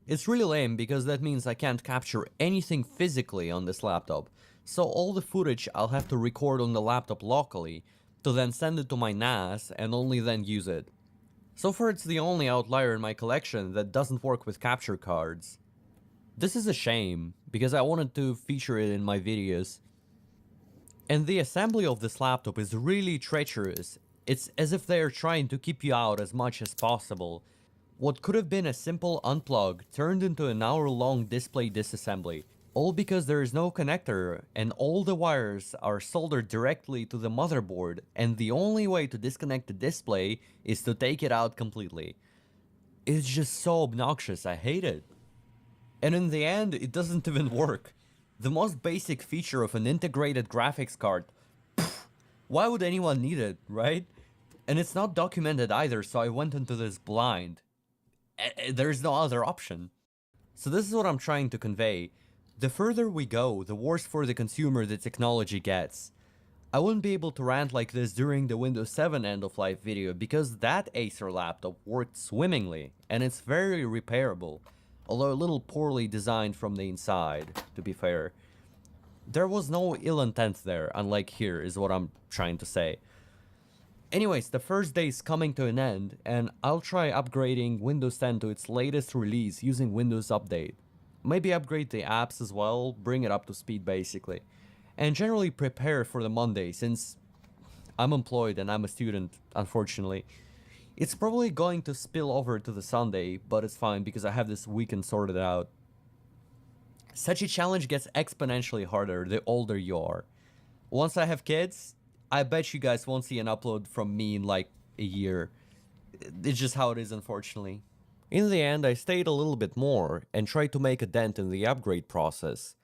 It's really lame because that means I can't capture anything physically on this laptop, so all the footage I'll have to record on the laptop locally to then send it to my NAS and only then use it. So far it's the only outlier in my collection that doesn't work with capture cards. This is a shame, because I wanted to feature it in my videos. And the assembly of this laptop is really treacherous. It's as if they are trying to keep you out as much as possible. What could have been a simple unplug turned into an hour-long display disassembly, all because there is no connector and all the wires are soldered directly to the motherboard, and the only way to disconnect the display is to take it out completely. It's just so obnoxious, I hate it. And in the end, it doesn't even work. The most basic feature of an integrated graphics card, why would anyone need it, right? And it's not documented either, so I went into this blind. There's no other option. So this is what I'm trying to convey. The further we go, the worse for the consumer the technology gets. I wouldn't be able to rant like this during the Windows 7 end-of-life video because that Acer laptop worked swimmingly, and it's very repairable, although a little poorly designed from the inside, to be fair. There was no ill intent there, unlike here, is what I'm trying to say. Anyways, the first day is coming to an end, and I'll try upgrading Windows 10 to its latest release using Windows Update. Maybe upgrade the apps as well, bring it up to speed basically. And generally prepare for the Monday, since I'm employed and I'm a student, unfortunately. It's probably going to spill over to the Sunday, but it's fine because I have this weekend sorted out. Such a challenge gets exponentially harder the older you are. Once I have kids, I bet you guys won't see an upload from me in like a year. It's just how it is, unfortunately. In the end, I stayed a little bit more and tried to make a dent in the upgrade process.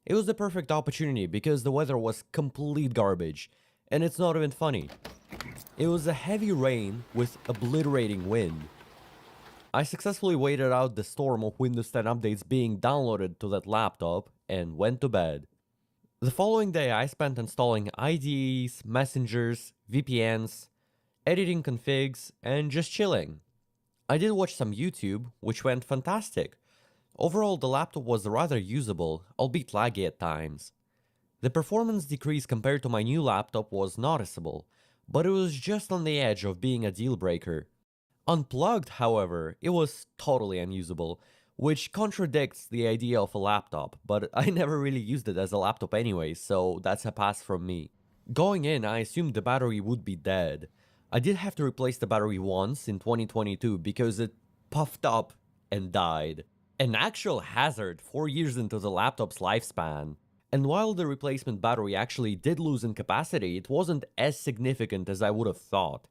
It was the perfect opportunity because the weather was complete garbage, and it's not even funny. It was a heavy rain with obliterating wind. I successfully waited out the storm of Windows 10 updates being downloaded to that laptop and went to bed. The following day I spent installing IDEs, messengers, VPNs, editing configs, and just chilling. I did watch some YouTube, which went fantastic. Overall, the laptop was rather usable, albeit laggy at times. The performance decrease compared to my new laptop was noticeable, but it was just on the edge of being a deal breaker. Unplugged, however, it was totally unusable, which contradicts the idea of a laptop, but I never really used it as a laptop anyway, so that's a pass from me. Going in, I assumed the battery would be dead. I did have to replace the battery once in 2022 because it puffed up and died. An actual hazard 4 years into the laptop's lifespan. And while the replacement battery actually did lose in capacity, it wasn't as significant as I would have thought.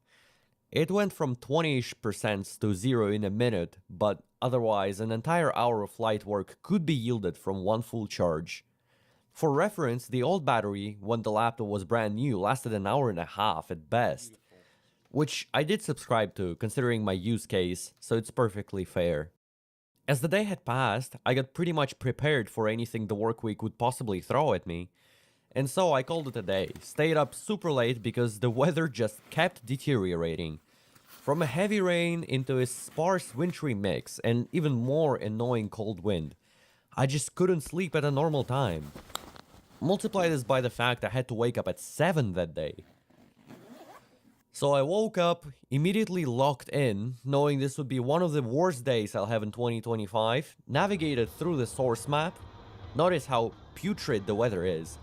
It went from 20-ish% to 0 in a minute, but otherwise an entire hour of light work could be yielded from one full charge. For reference, the old battery, when the laptop was brand new, lasted an hour and a half at best. Which I did subscribe to, considering my use case, so it's perfectly fair. As the day had passed, I got pretty much prepared for anything the work week would possibly throw at me. And so I called it a day, stayed up super late because the weather just kept deteriorating. From a heavy rain into a sparse wintry mix and even more annoying cold wind. I just couldn't sleep at a normal time. Multiply this by the fact I had to wake up at 7 that day. So I woke up, immediately locked in, knowing this would be one of the worst days I'll have in 2025, navigated through the source map. Notice how putrid the weather is.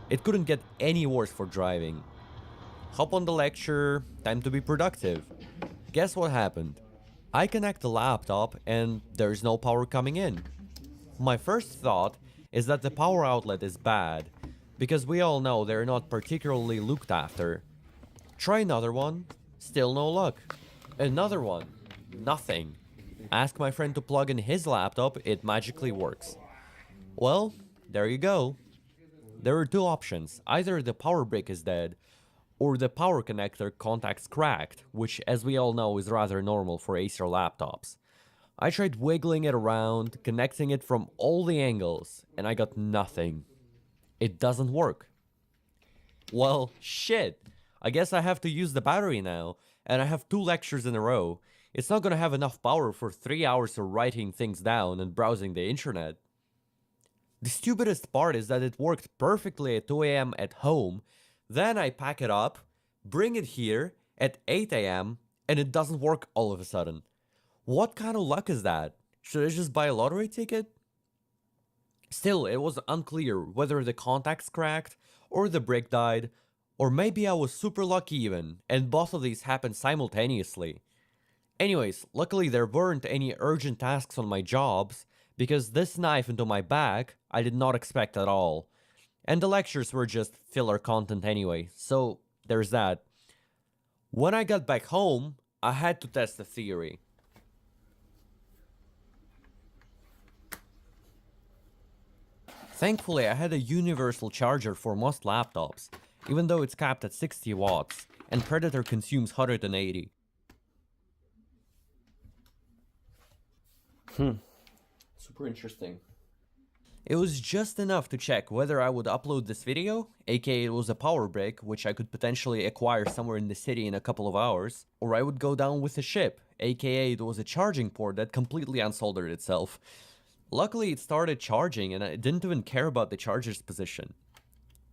It couldn't get any worse for driving. Hop on the lecture, time to be productive. Guess what happened? I connect the laptop and there's no power coming in. My first thought is that the power outlet is bad, because we all know they're not particularly looked after. Try another one, still no luck. Another one, nothing. Ask my friend to plug in his laptop, it magically works. Well, there you go. There are two options, either the power brick is dead, or the power connector contact's cracked, which as we all know is rather normal for Acer laptops. I tried wiggling it around, connecting it from all the angles, and I got nothing. It doesn't work. Well, shit. I guess I have to use the battery now, and I have 2 lectures in a row. It's not gonna have enough power for 3 hours of writing things down and browsing the internet. The stupidest part is that it worked perfectly at 2 AM at home, then I pack it up, bring it here at 8 AM, and it doesn't work all of a sudden. What kind of luck is that? Should I just buy a lottery ticket? Still, it was unclear whether the contacts cracked, or the brick died, or maybe I was super lucky even, and both of these happened simultaneously. Anyways, luckily there weren't any urgent tasks on my jobs, because this knife into my back I did not expect at all. And the lectures were just filler content anyway, so there's that. When I got back home, I had to test the theory. Thankfully, I had a universal charger for most laptops, even though it's capped at 60 watts, and Predator consumes 180. Super interesting. It was just enough to check whether I would upload this video, aka it was a power brick, which I could potentially acquire somewhere in the city in a couple of hours, or I would go down with a ship, aka it was a charging port that completely unsoldered itself. Luckily it started charging and I didn't even care about the charger's position.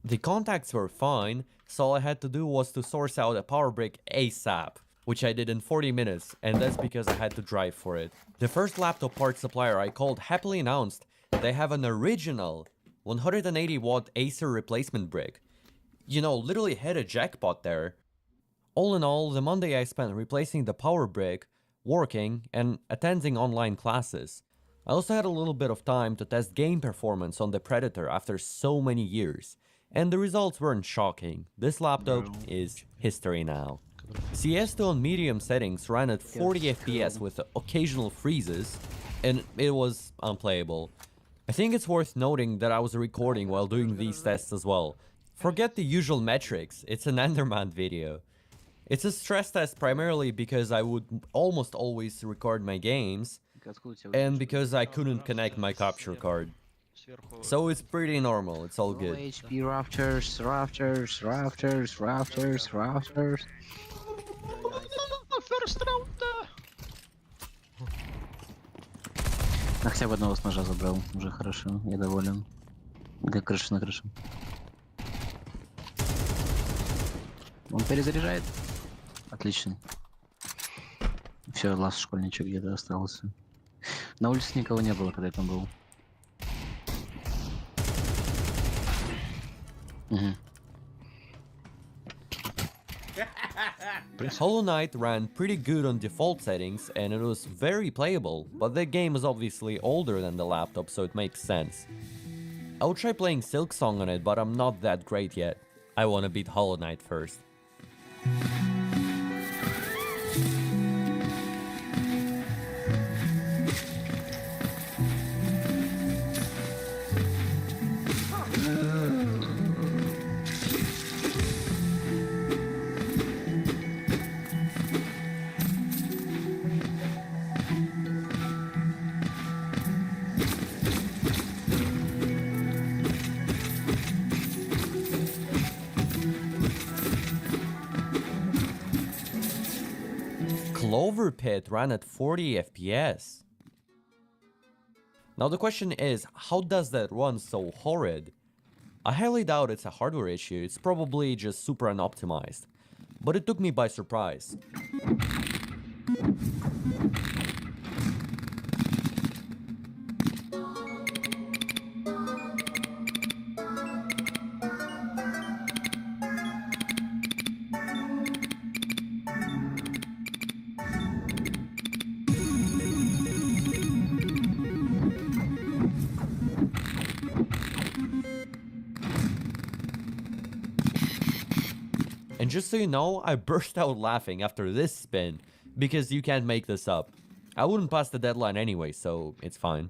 The contacts were fine, so all I had to do was to source out a power brick ASAP, which I did in 40 minutes, and that's because I had to drive for it. The first laptop parts supplier I called happily announced they have an original 180 watt Acer replacement brick. You know, literally hit a jackpot there. All in all, the Monday I spent replacing the power brick, working, and attending online classes. I also had a little bit of time to test game performance on the Predator after so many years, and the results weren't shocking. This laptop is history now. CS2 on medium settings ran at 40 FPS with occasional freezes, and it was unplayable. I think it's worth noting that I was recording while doing these tests as well. Forget the usual metrics, it's an Enderman video. It's a stress test primarily because I would almost always record my games, and because I couldn't connect my capture card. So it's pretty normal, it's all good. HP rafters, rafters, rafters, rafters, rafters. First round! А хотя бы одного с ножа забрал, уже хорошо, я доволен. Как крыша на крыше. Он перезаряжает. Отлично. Все, лаз школьничек где-то остался. На улице никого не было, когда я там был. Угу. Hollow Knight ran pretty good on default settings and it was very playable, but the game is obviously older than the laptop, so it makes sense. I would try playing Silksong on it, but I'm not that great yet. I wanna beat Hollow Knight first. Clover Pit ran at 40 FPS. Now the question is, how does that run so horrid? I highly doubt it's a hardware issue, it's probably just super unoptimized. But it took me by surprise. And just so you know, I burst out laughing after this spin, because you can't make this up. I wouldn't pass the deadline anyway, so it's fine.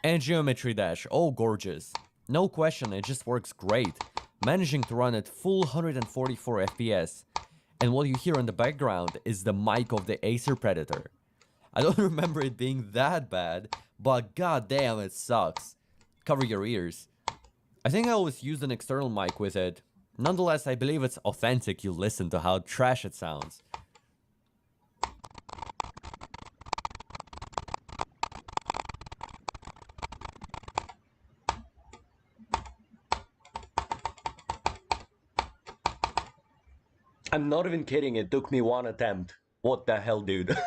And Geometry Dash, oh gorgeous. No question, it just works great, managing to run at full 144 FPS. And what you hear in the background is the mic of the Acer Predator. I don't remember it being that bad, but goddamn it sucks. Cover your ears. I think I always used an external mic with it. Nonetheless, I believe it's authentic you listen to how trash it sounds. I'm not even kidding, it took me one attempt. What the hell, dude?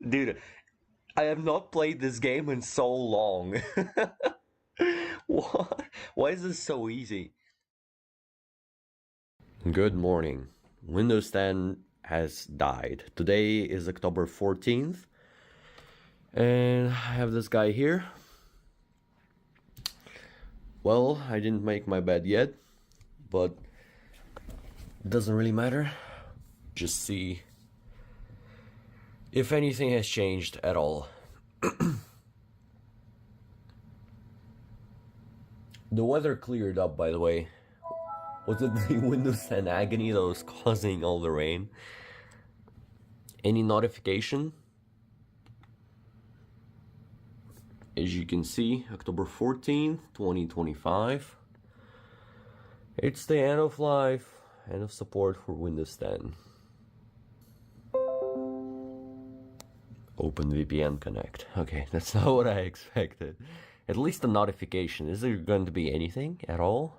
Dude, I have not played this game in so long. Why is this so easy? Good morning. Windows 10 has died. Today is October 14th. And I have this guy here. Well, I didn't make my bed yet, but it doesn't really matter. Just see if anything has changed at all. The weather cleared up, by the way. Was it the Windows 10 agony that was causing all the rain? Any notification? As you can see, October 14th, 2025. It's the end of life, end of support for Windows 10. OpenVPN Connect. Okay, that's not what I expected. At least a notification. Is there going to be anything at all?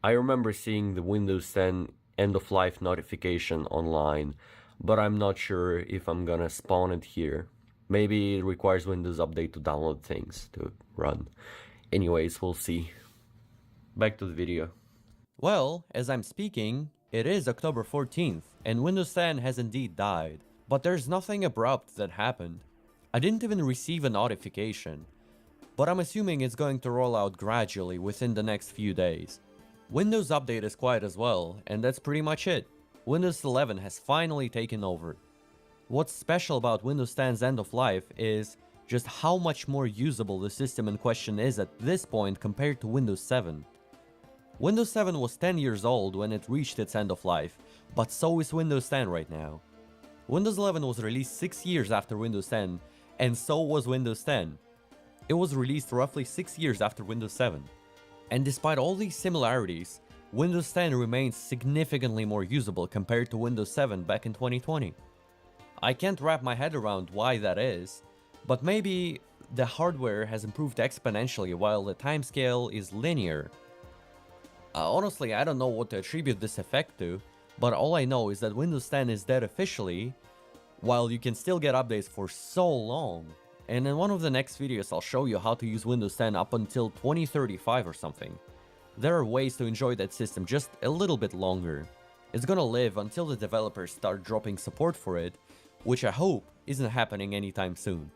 I remember seeing the Windows 10 end-of-life notification online, but I'm not sure if I'm gonna spawn it here. Maybe it requires Windows Update to download things to run. Anyways, we'll see. Back to the video. Well, as I'm speaking, it is October 14th, and Windows 10 has indeed died. But there's nothing abrupt that happened. I didn't even receive a notification, but I'm assuming it's going to roll out gradually within the next few days. Windows Update is quiet as well, and that's pretty much it. Windows 11 has finally taken over. What's special about Windows 10's end of life is just how much more usable the system in question is at this point compared to Windows 7. Windows 7 was 10 years old when it reached its end of life, but so is Windows 10 right now. Windows 11 was released 6 years after Windows 10, and so was Windows 10. It was released roughly 6 years after Windows 7. And despite all these similarities, Windows 10 remains significantly more usable compared to Windows 7 back in 2020. I can't wrap my head around why that is, but maybe the hardware has improved exponentially while the timescale is linear. Honestly, I don't know what to attribute this effect to, but all I know is that Windows 10 is dead officially, while you can still get updates for so long. And in one of the next videos I'll show you how to use Windows 10 up until 2035 or something. There are ways to enjoy that system just a little bit longer. It's gonna live until the developers start dropping support for it, which I hope isn't happening anytime soon.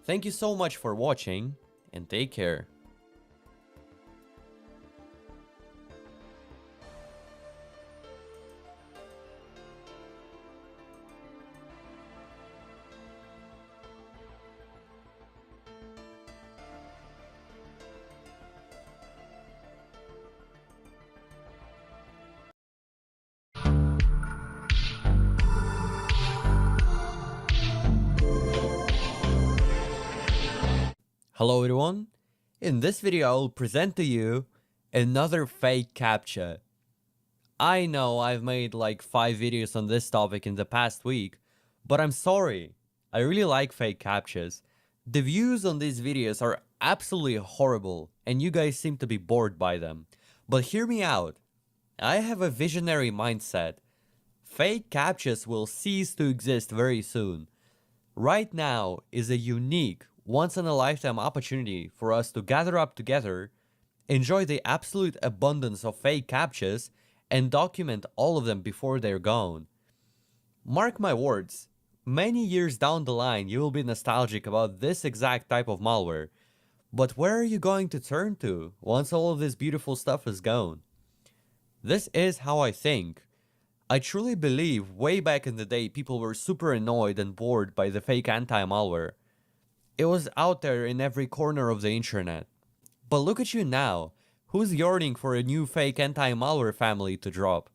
Thank you so much for watching, and take care. Hello everyone, in this video I will present to you another fake CAPTCHA. I know I've made like 5 videos on this topic in the past week, but I'm sorry, I really like fake CAPTCHAs. The views on these videos are absolutely horrible and you guys seem to be bored by them. But hear me out, I have a visionary mindset. Fake CAPTCHAs will cease to exist very soon. Right now is a unique, once-in-a-lifetime opportunity for us to gather up together, enjoy the absolute abundance of fake CAPTCHAs, and document all of them before they're gone. Mark my words, many years down the line you will be nostalgic about this exact type of malware, but where are you going to turn to once all of this beautiful stuff is gone? This is how I think. I truly believe way back in the day people were super annoyed and bored by the fake anti-malware. It was out there in every corner of the internet. But look at you now, who's yearning for a new fake anti-malware family to drop?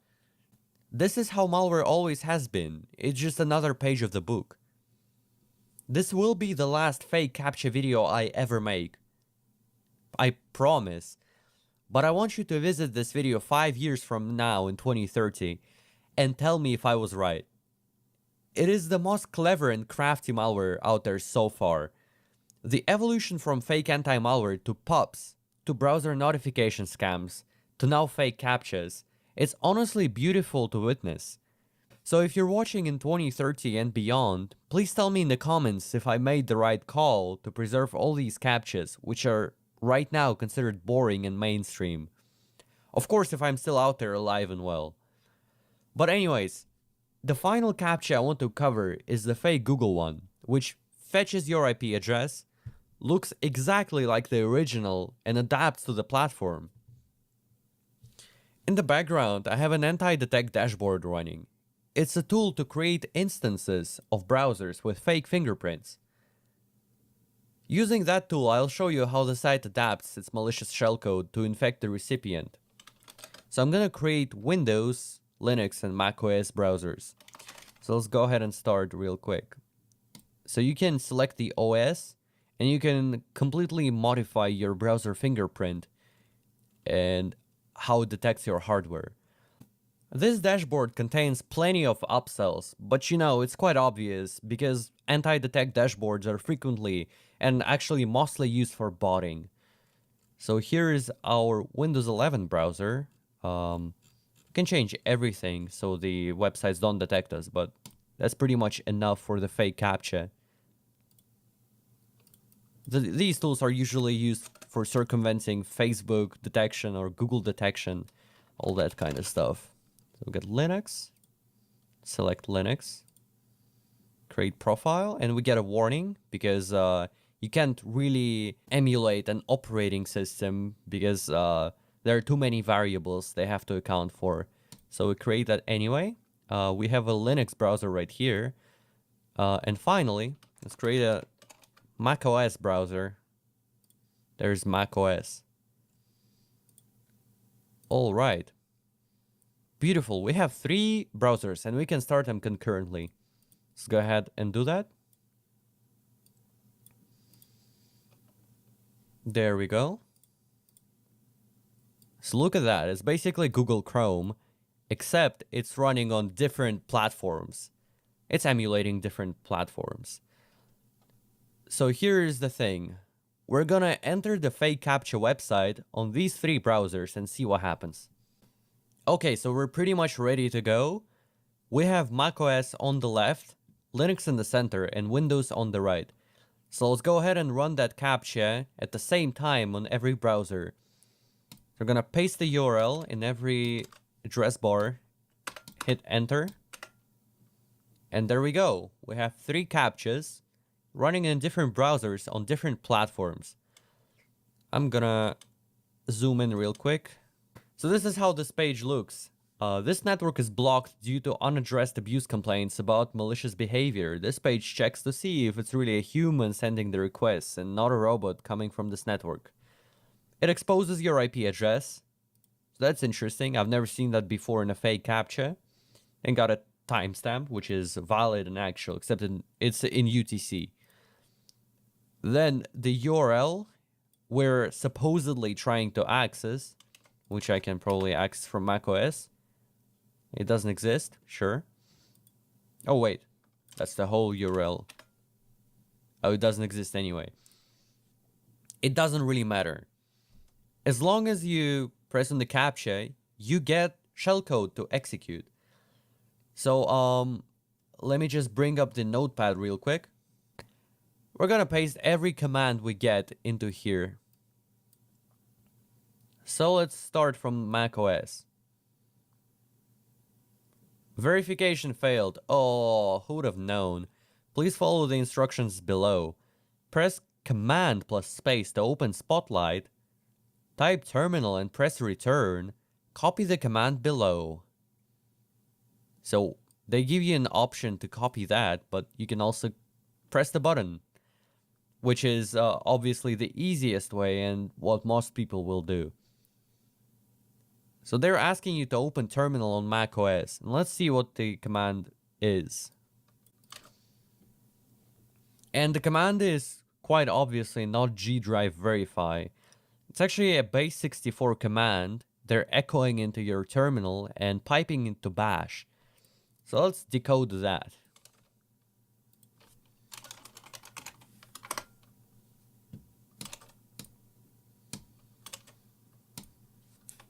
This is how malware always has been, it's just another page of the book. This will be the last fake CAPTCHA video I ever make. I promise. But I want you to visit this video 5 years from now in 2030 and tell me if I was right. It is the most clever and crafty malware out there so far. The evolution from fake anti-malware to PUPs, to browser notification scams, to now fake CAPTCHAs, it's honestly beautiful to witness. So if you're watching in 2030 and beyond, please tell me in the comments if I made the right call to preserve all these CAPTCHAs, which are right now considered boring and mainstream. Of course, if I'm still out there alive and well. But anyways, the final CAPTCHA I want to cover is the fake Google one, which fetches your IP address, looks exactly like the original, and adapts to the platform. In the background, I have an anti-detect dashboard running. It's a tool to create instances of browsers with fake fingerprints. Using that tool, I'll show you how the site adapts its malicious shellcode to infect the recipient. So I'm gonna create Windows, Linux, and macOS browsers. So let's go ahead and start real quick. So you can select the OS, and you can completely modify your browser fingerprint and how it detects your hardware. This dashboard contains plenty of upsells, but you know, it's quite obvious because anti-detect dashboards are frequently and actually mostly used for botting. So here is our Windows 11 browser. You can change everything so the websites don't detect us, but that's pretty much enough for the fake CAPTCHA. These tools are usually used for circumventing Facebook detection or Google detection, all that kind of stuff. So we get Linux, select Linux, create profile, and we get a warning because you can't really emulate an operating system because there are too many variables they have to account for. So we create that anyway. We have a Linux browser right here. And finally, let's create a macOS browser. There's macOS. All right. Beautiful. We have 3 browsers and we can start them concurrently. Let's go ahead and do that. There we go. So look at that. It's basically Google Chrome, except it's running on different platforms. It's emulating different platforms. So here's the thing. We're gonna enter the fake CAPTCHA website on these 3 browsers and see what happens. Okay, so we're pretty much ready to go. We have macOS on the left, Linux in the center, and Windows on the right. So let's go ahead and run that CAPTCHA at the same time on every browser. We're gonna paste the URL in every address bar, hit enter, and there we go. We have 3 CAPTCHAs running in different browsers on different platforms. I'm gonna zoom in real quick. So this is how this page looks. This network is blocked due to unaddressed abuse complaints about malicious behavior. This page checks to see if it's really a human sending the requests and not a robot coming from this network. It exposes your IP address. So that's interesting. I've never seen that before in a fake CAPTCHA. And got a timestamp, which is valid and actual, except it's in UTC. Then the URL we're supposedly trying to access, which I can probably access from macOS. It doesn't exist, sure. Oh wait, that's the whole URL. Oh, it doesn't exist anyway. It doesn't really matter. As long as you press on the CAPTCHA, you get shellcode to execute. So let me just bring up the notepad real quick. We're gonna paste every command we get into here. So let's start from macOS. Verification failed. Oh, who would have known? Please follow the instructions below. Press Command plus space to open Spotlight. Type terminal and press return. Copy the command below. So they give you an option to copy that, but you can also press the button, which is obviously the easiest way and what most people will do. So they're asking you to open terminal on macOS. And let's see what the command is. And the command is quite obviously not G-Drive verify. It's actually a base64 command. They're echoing into your terminal and piping into bash. So let's decode that.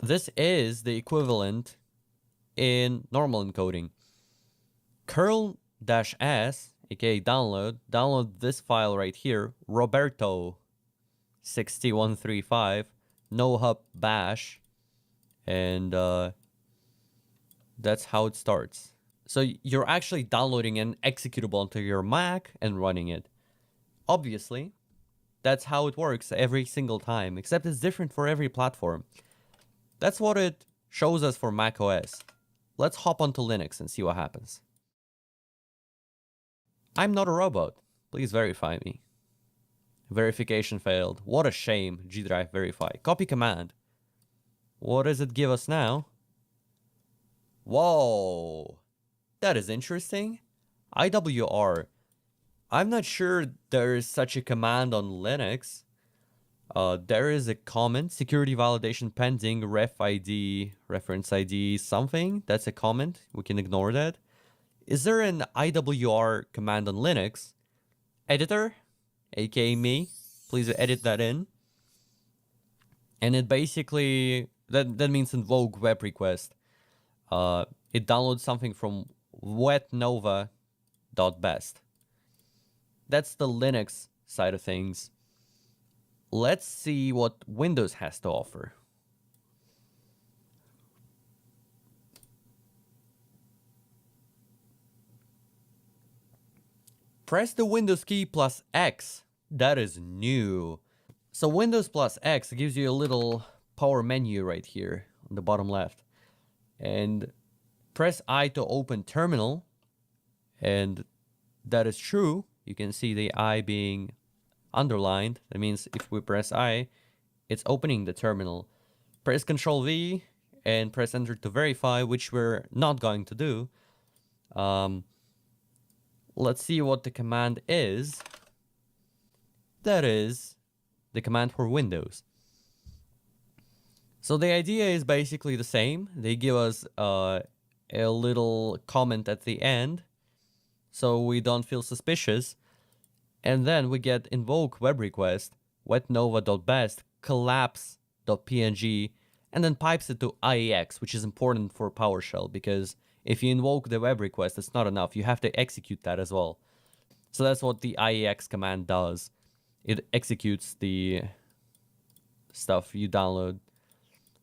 This is the equivalent in normal encoding. curl-s, aka download this file right here, Roberto6135, no-hub bash, and that's how it starts. So you're actually downloading an executable onto your Mac and running it. Obviously, that's how it works every single time, except it's different for every platform. That's what it shows us for macOS. Let's hop onto Linux and see what happens. I'm not a robot. Please verify me. Verification failed. What a shame. G-Drive verify. Copy command. What does it give us now? Whoa. That is interesting. IWR. I'm not sure there is such a command on Linux. There is a comment, security validation pending, ref ID, reference ID, something. That's a comment. We can ignore that. Is there an IWR command on Linux? Editor, aka me, please edit that in. And it basically, that means invoke web request. It downloads something from wetnova.best. That's the Linux side of things. Let's see what Windows has to offer. Press the Windows key plus X. That is new. So Windows plus X gives you a little power menu right here on the bottom left. And press I to open terminal. And that is true. You can see the I being underlined. That means if we press I, it's opening the terminal. Press Ctrl V and press enter to verify, which we're not going to do. Let's see what the command is. That is the command for Windows. So the idea is basically the same. They give us a little comment at the end so we don't feel suspicious. And then we get invoke web request, wetnova.best, collapse.png, and then pipes it to IEX, which is important for PowerShell, because if you invoke the web request, it's not enough. You have to execute that as well. So that's what the IEX command does. It executes the stuff you download.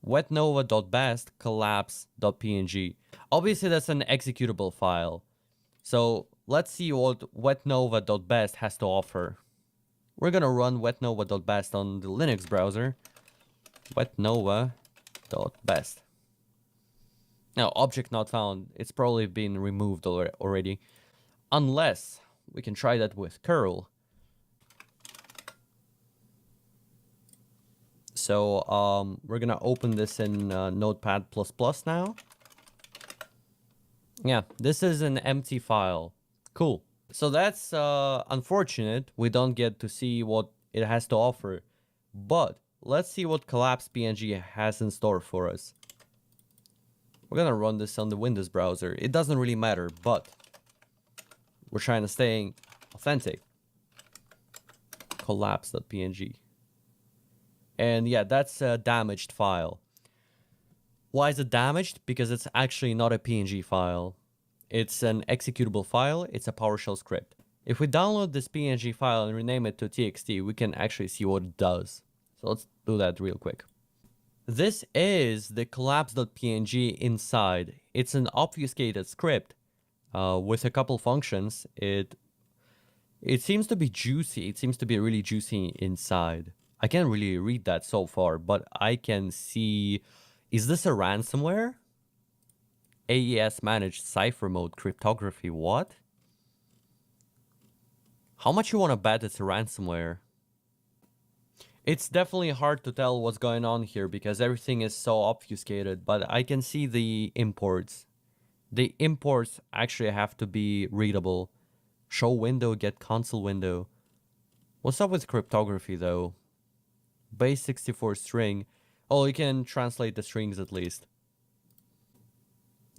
Wetnova.best, collapse.png. Obviously, that's an executable file. So let's see what wetnova.best has to offer. We're gonna run wetnova.best on the Linux browser. Wetnova.best. Now, object not found. It's probably been removed already. Unless we can try that with curl. So we're gonna open this in Notepad++ now. Yeah, this is an empty file. Cool. So that's unfortunate. We don't get to see what it has to offer. But let's see what collapse.png has in store for us. We're gonna run this on the Windows browser. It doesn't really matter, but we're trying to stay authentic. Collapse.png. And yeah, that's a damaged file. Why is it damaged? Because it's actually not a PNG file. It's an executable file. It's a PowerShell script. If we download this PNG file and rename it to TXT, we can actually see what it does. So let's do that real quick. This is the collapse.png inside. It's an obfuscated script with a couple functions. It seems to be juicy. It seems to be really juicy inside. I can't really read that so far, but I can see... Is this a ransomware? AES managed cipher mode cryptography. What? How much you want to bet it's a ransomware? It's definitely hard to tell what's going on here because everything is so obfuscated, but I can see the imports. The imports actually have to be readable. Show window, get console window. What's up with cryptography though? Base 64 string. Oh, you can translate the strings at least.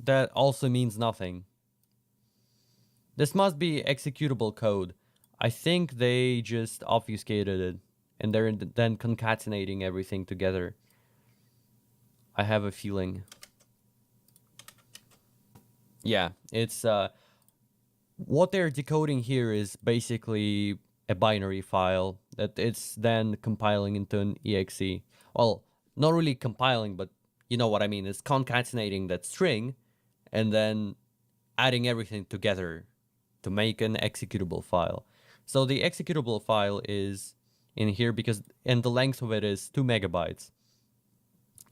That also means nothing. This must be executable code. I think they just obfuscated it and they're then concatenating everything together. I have a feeling. Yeah, it's what they're decoding here is basically a binary file that it's then compiling into an exe. Well, not really compiling, but you know what I mean. It's concatenating that string and then adding everything together to make an executable file. So the executable file is in here because, and the length of it is 2 megabytes,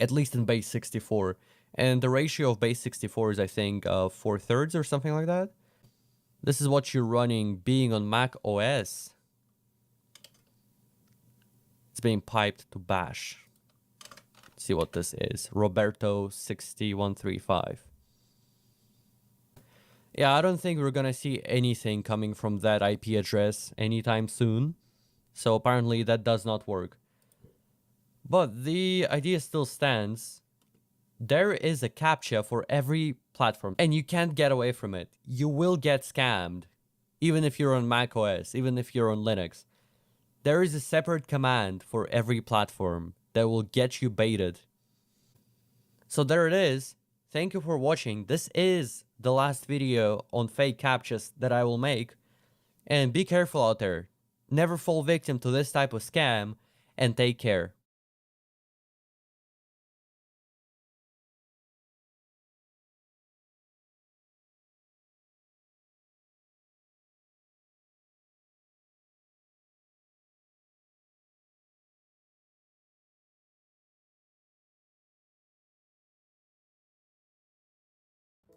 at least in base 64. And the ratio of base 64 is, I think, 4/3 or something like that. This is what you're running being on Mac OS. It's being piped to bash. Let's see what this is. Roberto 6135. Yeah, I don't think we're gonna see anything coming from that IP address anytime soon. So apparently that does not work. But the idea still stands. There is a CAPTCHA for every platform, and you can't get away from it. You will get scammed, even if you're on macOS, even if you're on Linux. There is a separate command for every platform that will get you baited. So there it is. Thank you for watching. This is the last video on fake CAPTCHAs that I will make. And be careful out there. Never fall victim to this type of scam, and take care.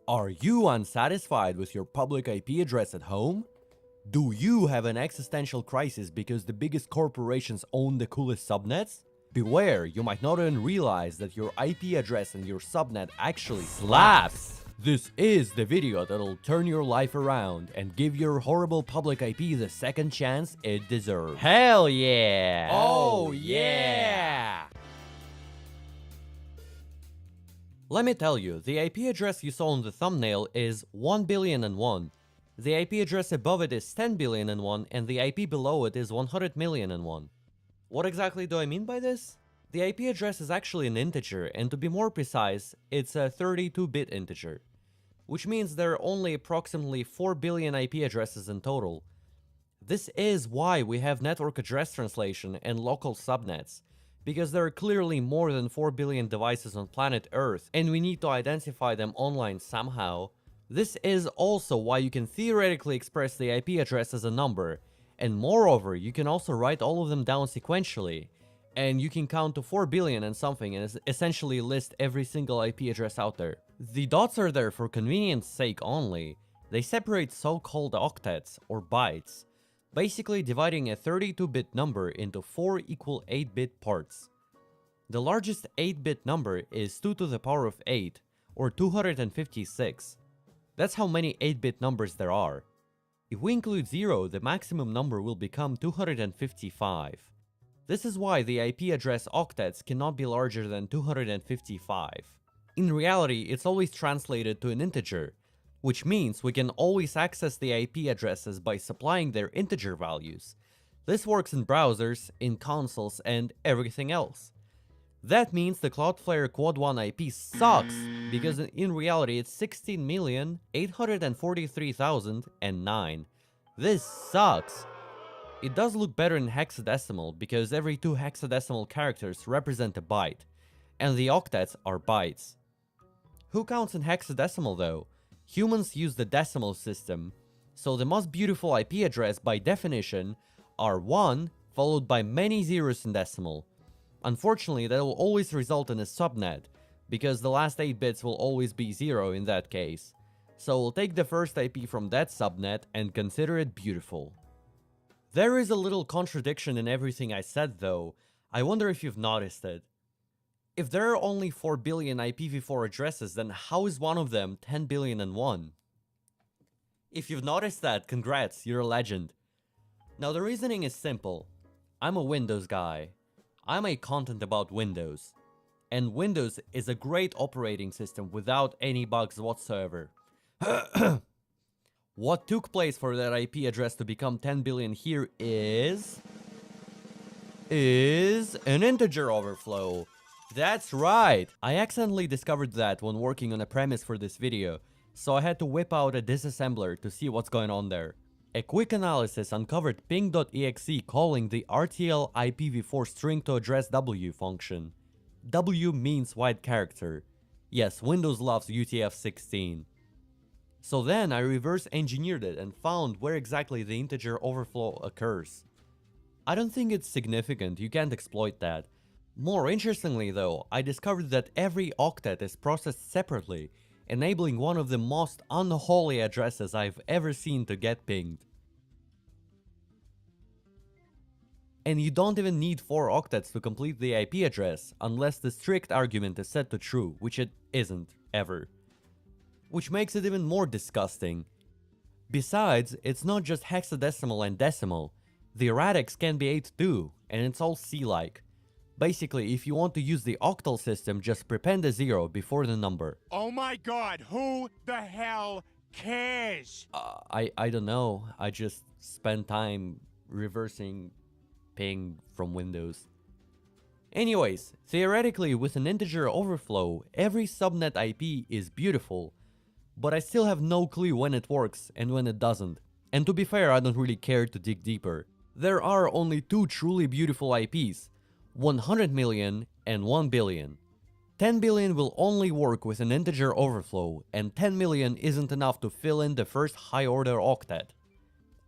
Are you unsatisfied with your public IP address at home? Do you have an existential crisis because the biggest corporations own the coolest subnets? Beware, you might not even realize that your IP address and your subnet actually slaps! This is the video that'll turn your life around and give your horrible public IP the second chance it deserves. Hell yeah! Oh yeah! Let me tell you, the IP address you saw on the thumbnail is 1,000,000,001. The IP address above it is 10,000,000,001, and the IP below it is 100,000,001. What exactly do I mean by this? The IP address is actually an integer, and to be more precise, it's a 32-bit integer, which means there are only approximately 4 billion IP addresses in total. This is why we have network address translation and local subnets, because there are clearly more than 4 billion devices on planet Earth, and we need to identify them online somehow. This is also why you can theoretically express the IP address as a number, and moreover, you can also write all of them down sequentially, and you can count to 4 billion and something and essentially list every single IP address out there. The dots are there for convenience sake only. They separate so-called octets, or bytes, basically dividing a 32-bit number into 4 equal 8-bit parts. The largest 8-bit number is 2 to the power of 8, or 256. That's how many 8-bit numbers there are. If we include 0, the maximum number will become 255. This is why the IP address octets cannot be larger than 255. In reality, it's always translated to an integer, which means we can always access the IP addresses by supplying their integer values. This works in browsers, in consoles, and everything else. That means the Cloudflare Quad 1 IP sucks, because in reality it's 16,843,009. This sucks. It does look better in hexadecimal, because every 2 hexadecimal characters represent a byte, and the octets are bytes. Who counts in hexadecimal though? Humans use the decimal system, so the most beautiful IP address by definition are 1 followed by many zeros in decimal. Unfortunately, that will always result in a subnet, because the last 8 bits will always be 0 in that case. So we'll take the first IP from that subnet and consider it beautiful. There is a little contradiction in everything I said though. I wonder if you've noticed it. If there are only 4 billion IPv4 addresses, then how is one of them 10,000,001? If you've noticed that, congrats, you're a legend. Now the reasoning is simple. I'm a Windows guy. I make content about Windows. And Windows is a great operating system without any bugs whatsoever. What took place for that IP address to become 10 billion here is an integer overflow. That's right! I accidentally discovered that when working on a premise for this video, so I had to whip out a disassembler to see what's going on there. A quick analysis uncovered ping.exe calling the RTL IPv4 string to address W function. W means wide character. Yes, Windows loves UTF-16. So then I reverse engineered it and found where exactly the integer overflow occurs. I don't think it's significant, you can't exploit that. More interestingly though, I discovered that every octet is processed separately, enabling one of the most unholy addresses I've ever seen to get pinged. And you don't even need 4 octets to complete the IP address, unless the strict argument is set to true, which it isn't, ever. Which makes it even more disgusting. Besides, it's not just hexadecimal and decimal. The radix can be 8 too, and it's all C-like. Basically, if you want to use the octal system, just prepend a 0 before the number. Oh my god, who the hell cares? I don't know. I just spent time reversing ping from Windows. Anyways, theoretically, with an integer overflow, every subnet IP is beautiful, but I still have no clue when it works and when it doesn't. And to be fair, I don't really care to dig deeper. There are only two truly beautiful IPs, 100 million and 1 billion. 10 billion will only work with an integer overflow, and 10 million isn't enough to fill in the first high-order octet.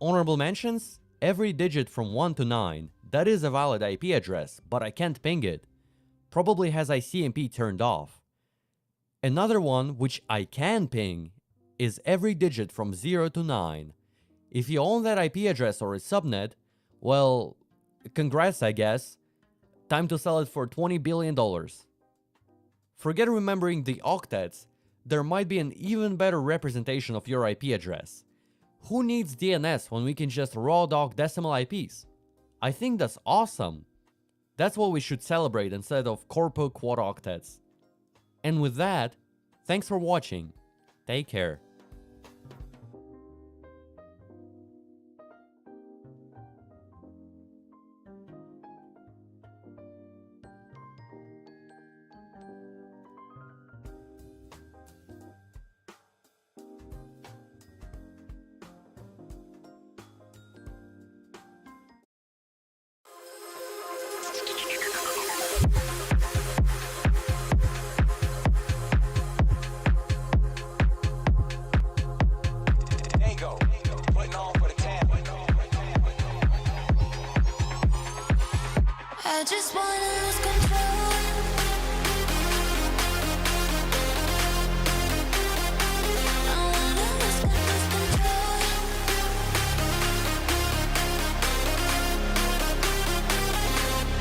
Honorable mentions? Every digit from 1 to 9, that is a valid IP address, but I can't ping it. Probably has ICMP turned off. Another one, which I can ping, is every digit from 0 to 9. If you own that IP address or a subnet, well, congrats I guess. Time to sell it for $20 billion. Forget remembering the octets, there might be an even better representation of your IP address. Who needs DNS when we can just raw dog decimal IPs? I think that's awesome. That's what we should celebrate instead of corpo quad octets. And with that, thanks for watching. Take care. I just wanna lose control. I wanna lose control.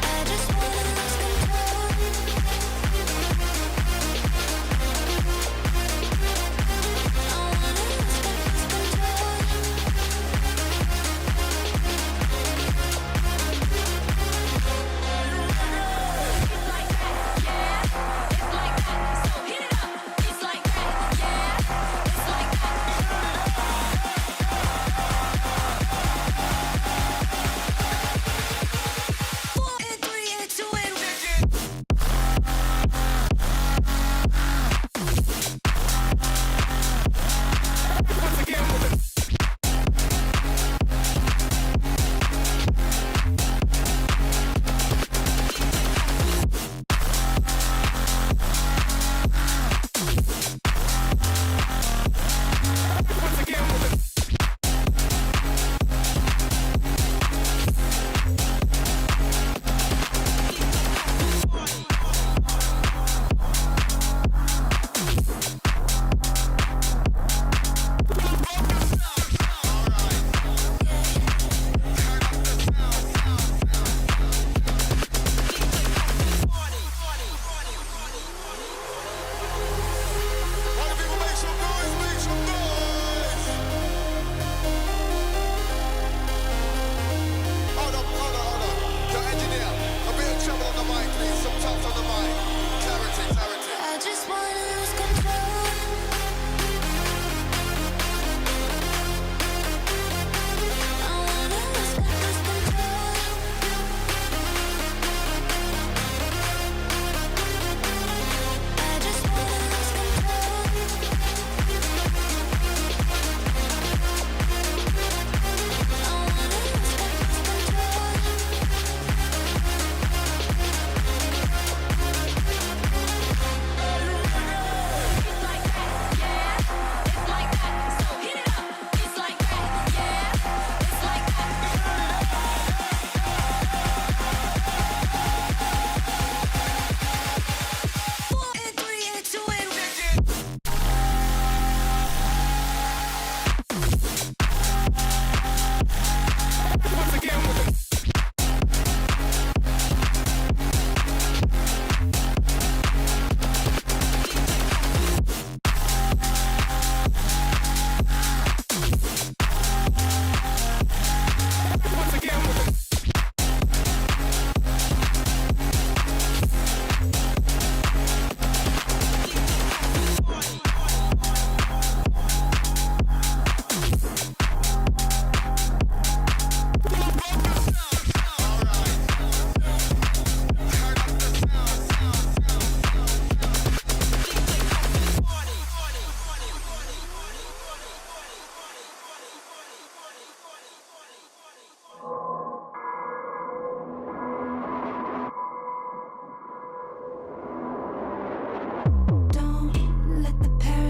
I just wanna lose control. I wanna lose control. Like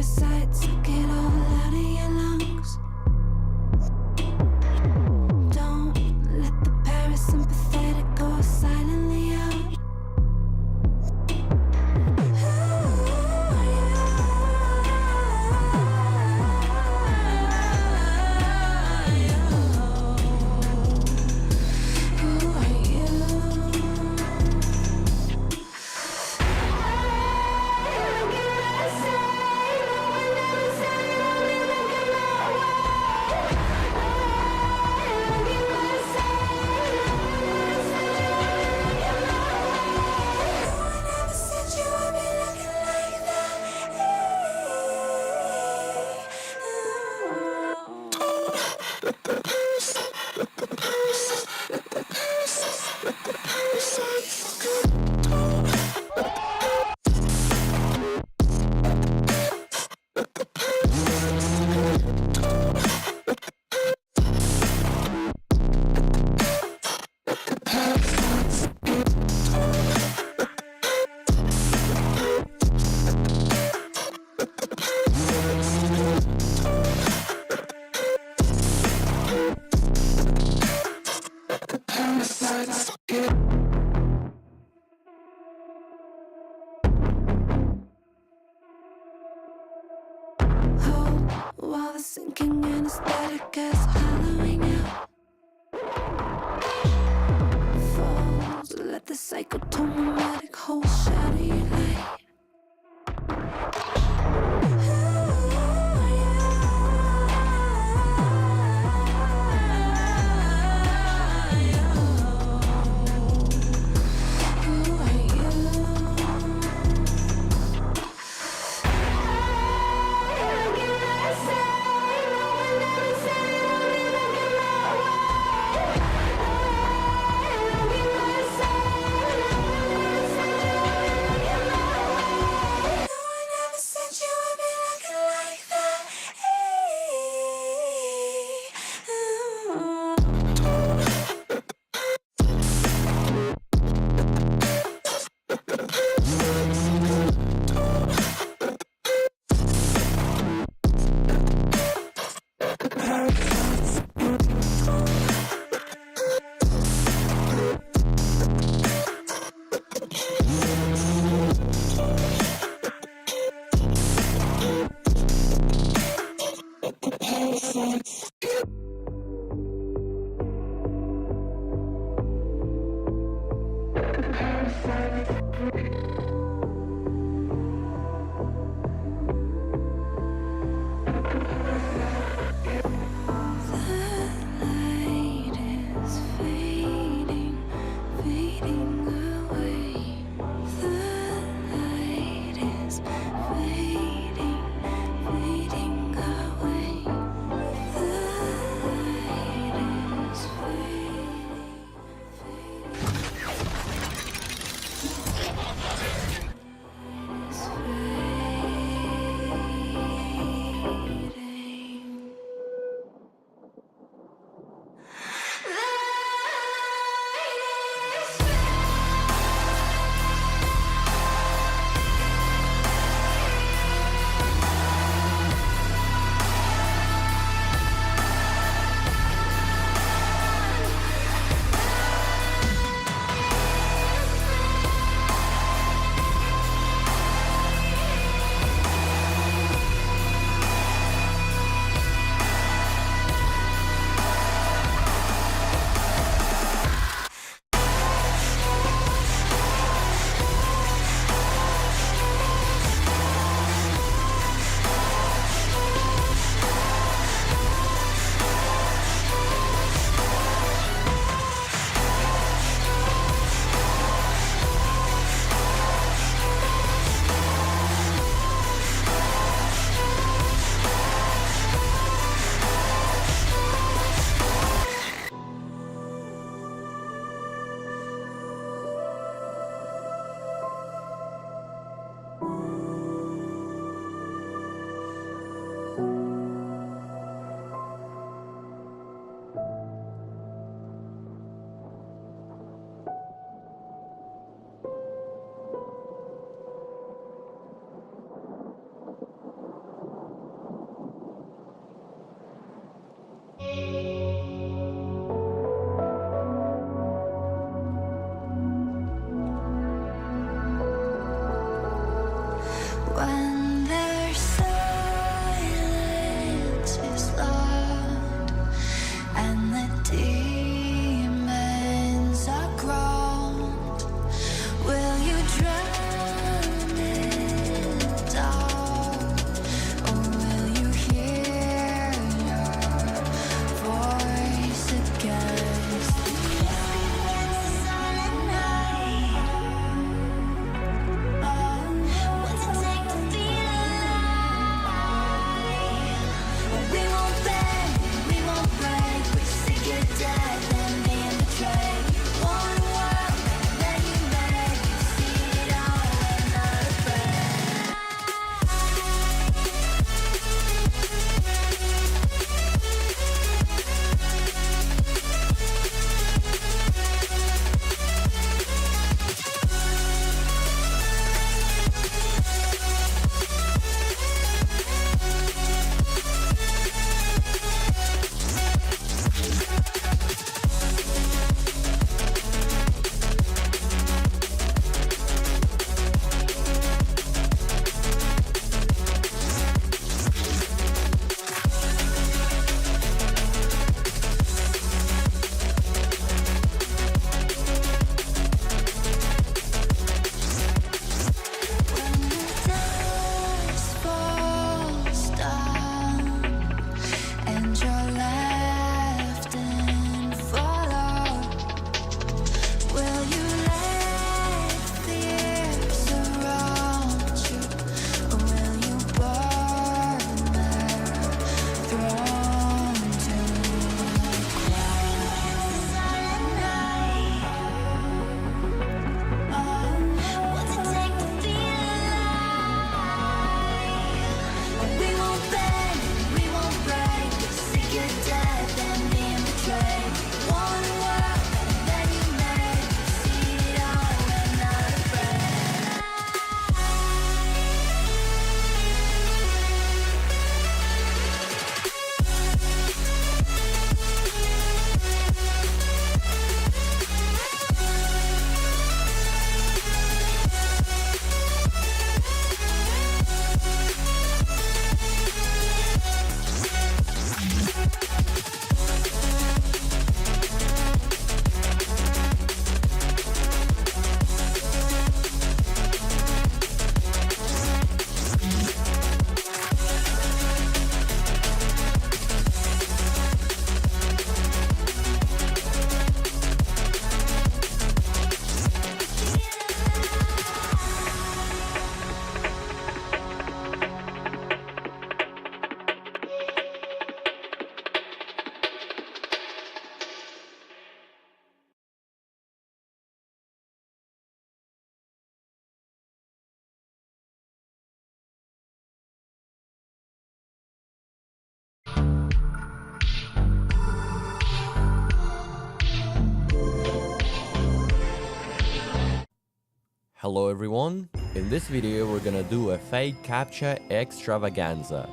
parasite, suck it all out of your lungs. Don't let the parasympathetic go silently out. While the sinking anesthetic is hollowing out, falls, let the psychotomimetic whole shadow your light. When their silence is loud and the demons are ground, will you drown it out, or will you hear your voice against the silent night? What's it take to feel alive? We won't bend, we won't break. We're sick of death and being betrayed. One world that you made, you see it all, we're not afraid. Dust falls down and you're left in fallout. Will you let fear surround you, or will you burn their throne to the silent night? What's it take to feel alive? We won't bend, we won't break. We're sick of death and being betrayed. One world that you made, see it all, we're not afraid. Hello everyone, in this video we're gonna do a fake CAPTCHA extravaganza.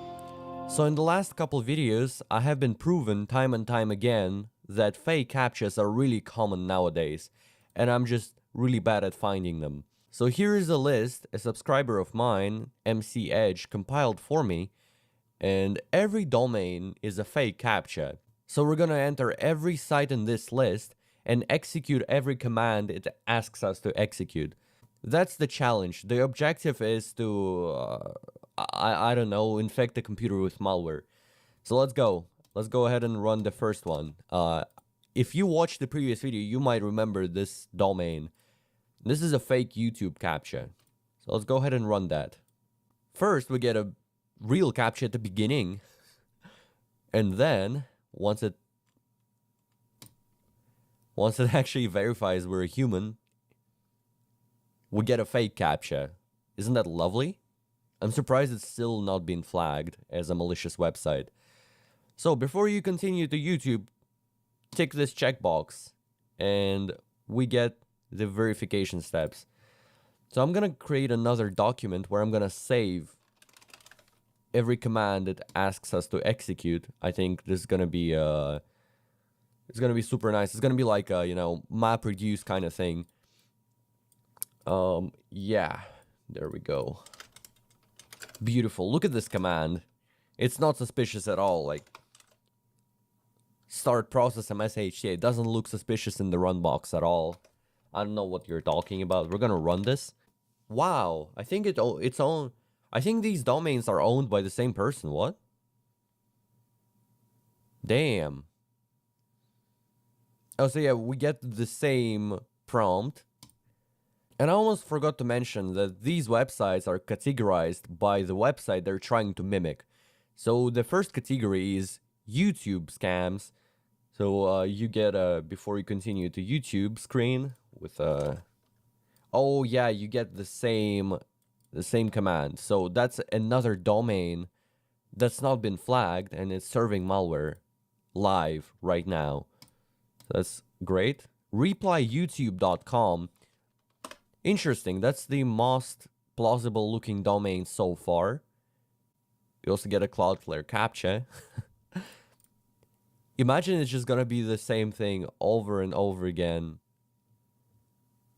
So in the last couple videos I have been proven time and time again that fake CAPTCHAs are really common nowadays, and I'm just really bad at finding them. So here is a list a subscriber of mine, MC Edge, compiled for me, and every domain is a fake CAPTCHA. So we're gonna enter every site in this list and execute every command it asks us to execute. That's the challenge. The objective is to, I don't know, infect the computer with malware. So let's go. Let's go ahead and run the first one. If you watched the previous video, you might remember this domain. This is a fake YouTube CAPTCHA. So let's go ahead and run that. First, we get a real CAPTCHA at the beginning. And then, once it actually verifies we're a human, we get a fake CAPTCHA. Isn't that lovely? I'm surprised it's still not been flagged as a malicious website. So before you continue to YouTube, tick this checkbox and we get the verification steps. So I'm gonna create another document where I'm gonna save every command it asks us to execute. I think this is gonna be it's gonna be super nice. It's gonna be like a, you know, MapReduce kind of thing. Yeah, there we go. Beautiful. Look at this command. It's not suspicious at all. Like, start process MSHTA. It doesn't look suspicious in the run box at all. I don't know what you're talking about. We're gonna run this. Wow. I think it's own. I think these domains are owned by the same person. What? Damn. Oh, so yeah, we get the same prompt. And I almost forgot to mention that these websites are categorized by the website they're trying to mimic. So the first category is YouTube scams. So you get before you continue to YouTube screen with oh yeah, you get the same command. So that's another domain that's not been flagged and it's serving malware live right now. So that's great. ReplyYouTube.com. Interesting. That's the most plausible looking domain so far. You also get a Cloudflare CAPTCHA. Imagine it's just gonna be the same thing over and over again.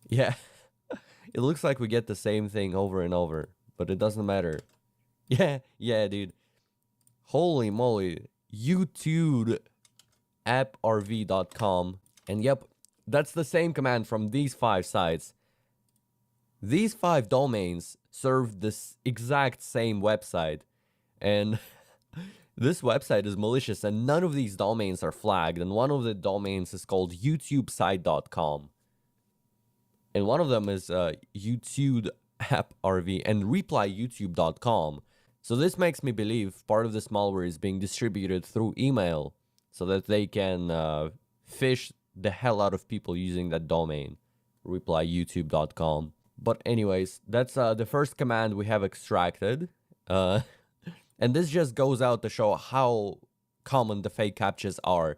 Yeah. It looks like we get the same thing over and over, but it doesn't matter. Yeah, dude. Holy moly. YouTube apprv.com. And yep, that's the same command from these 5 sites. These 5 domains serve this exact same website. And this website is malicious and none of these domains are flagged. And one of the domains is called youtubesite.com. And one of them is YouTube apprv and replyyoutube.com. So this makes me believe part of this malware is being distributed through email so that they can phish the hell out of people using that domain, replyyoutube.com. But anyways, that's the first command we have extracted. And this just goes out to show how common the fake CAPTCHAs are.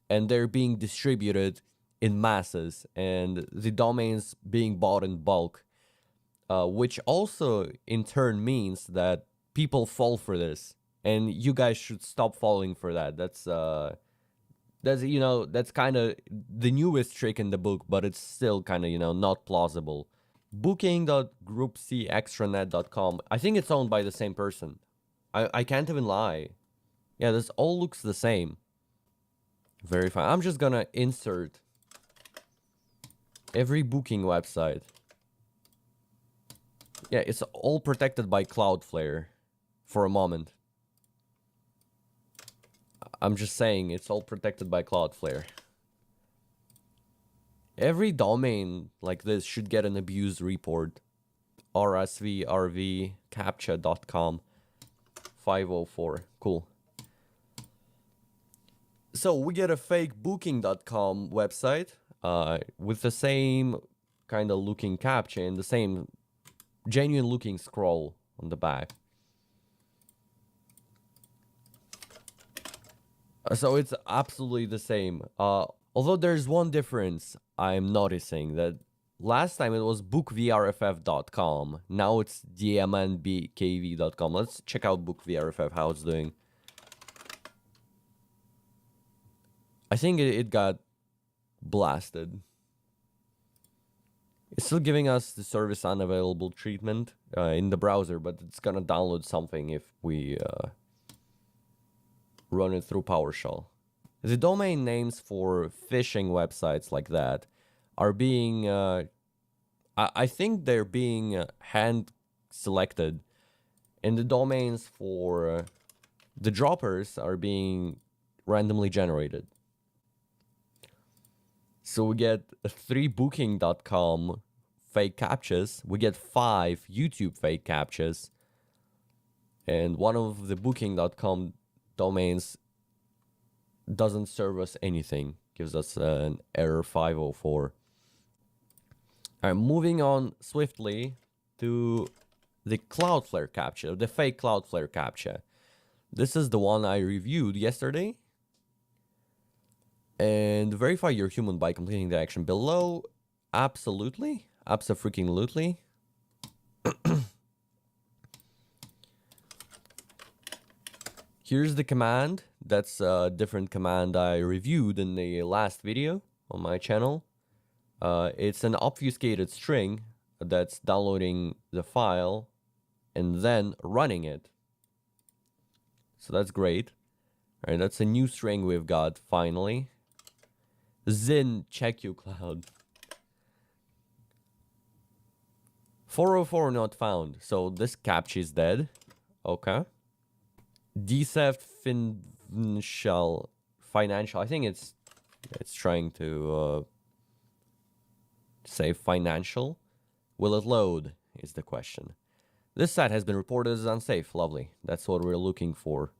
And they're being distributed in masses. And the domains being bought in bulk. Which also in turn means that people fall for this. And you guys should stop falling for that. That's you know, that's kind of the newest trick in the book, but it's still kind of, you know, not plausible. Booking.groupcextranet.com. I think it's owned by the same person. I can't even lie. Yeah, this all looks the same. Very fine. I'm just gonna insert every booking website. Yeah, it's all protected by Cloudflare for a moment. I'm just saying, it's all protected by Cloudflare. Every domain like this should get an abuse report. rsvrvcaptcha.com 504. Cool. So we get a fake booking.com website with the same kind of looking CAPTCHA and the same genuine looking scroll on the back. So it's absolutely the same. Although there's one difference I'm noticing, that last time it was bookvrff.com. Now it's dmnbkv.com. Let's check out bookvrff, how it's doing. I think it got blasted. It's still giving us the service unavailable treatment in the browser, but it's gonna download something if we run it through PowerShell. The domain names for phishing websites like that are being, I think they're being hand selected, and the domains for the droppers are being randomly generated. So we get 3 booking.com fake CAPTCHAs, we get 5 YouTube fake CAPTCHAs, and one of the booking.com domains doesn't serve us anything, gives us an error 504. Alright, moving on swiftly to the Cloudflare CAPTCHA, the fake Cloudflare CAPTCHA. This is the one I reviewed yesterday. And verify you're human by completing the action below. Absolutely. Abso-freaking-lutely. Here's the command. That's a different command I reviewed in the last video on my channel. It's an obfuscated string that's downloading the file and then running it. So that's great. All right, that's a new string we've got finally. Zin, check you, Cloud. 404 not found. So this captcha is dead. Okay. Decept financial. I think it's trying to say financial. Will it load is the question. This site has been reported as unsafe. Lovely. That's what we're looking for.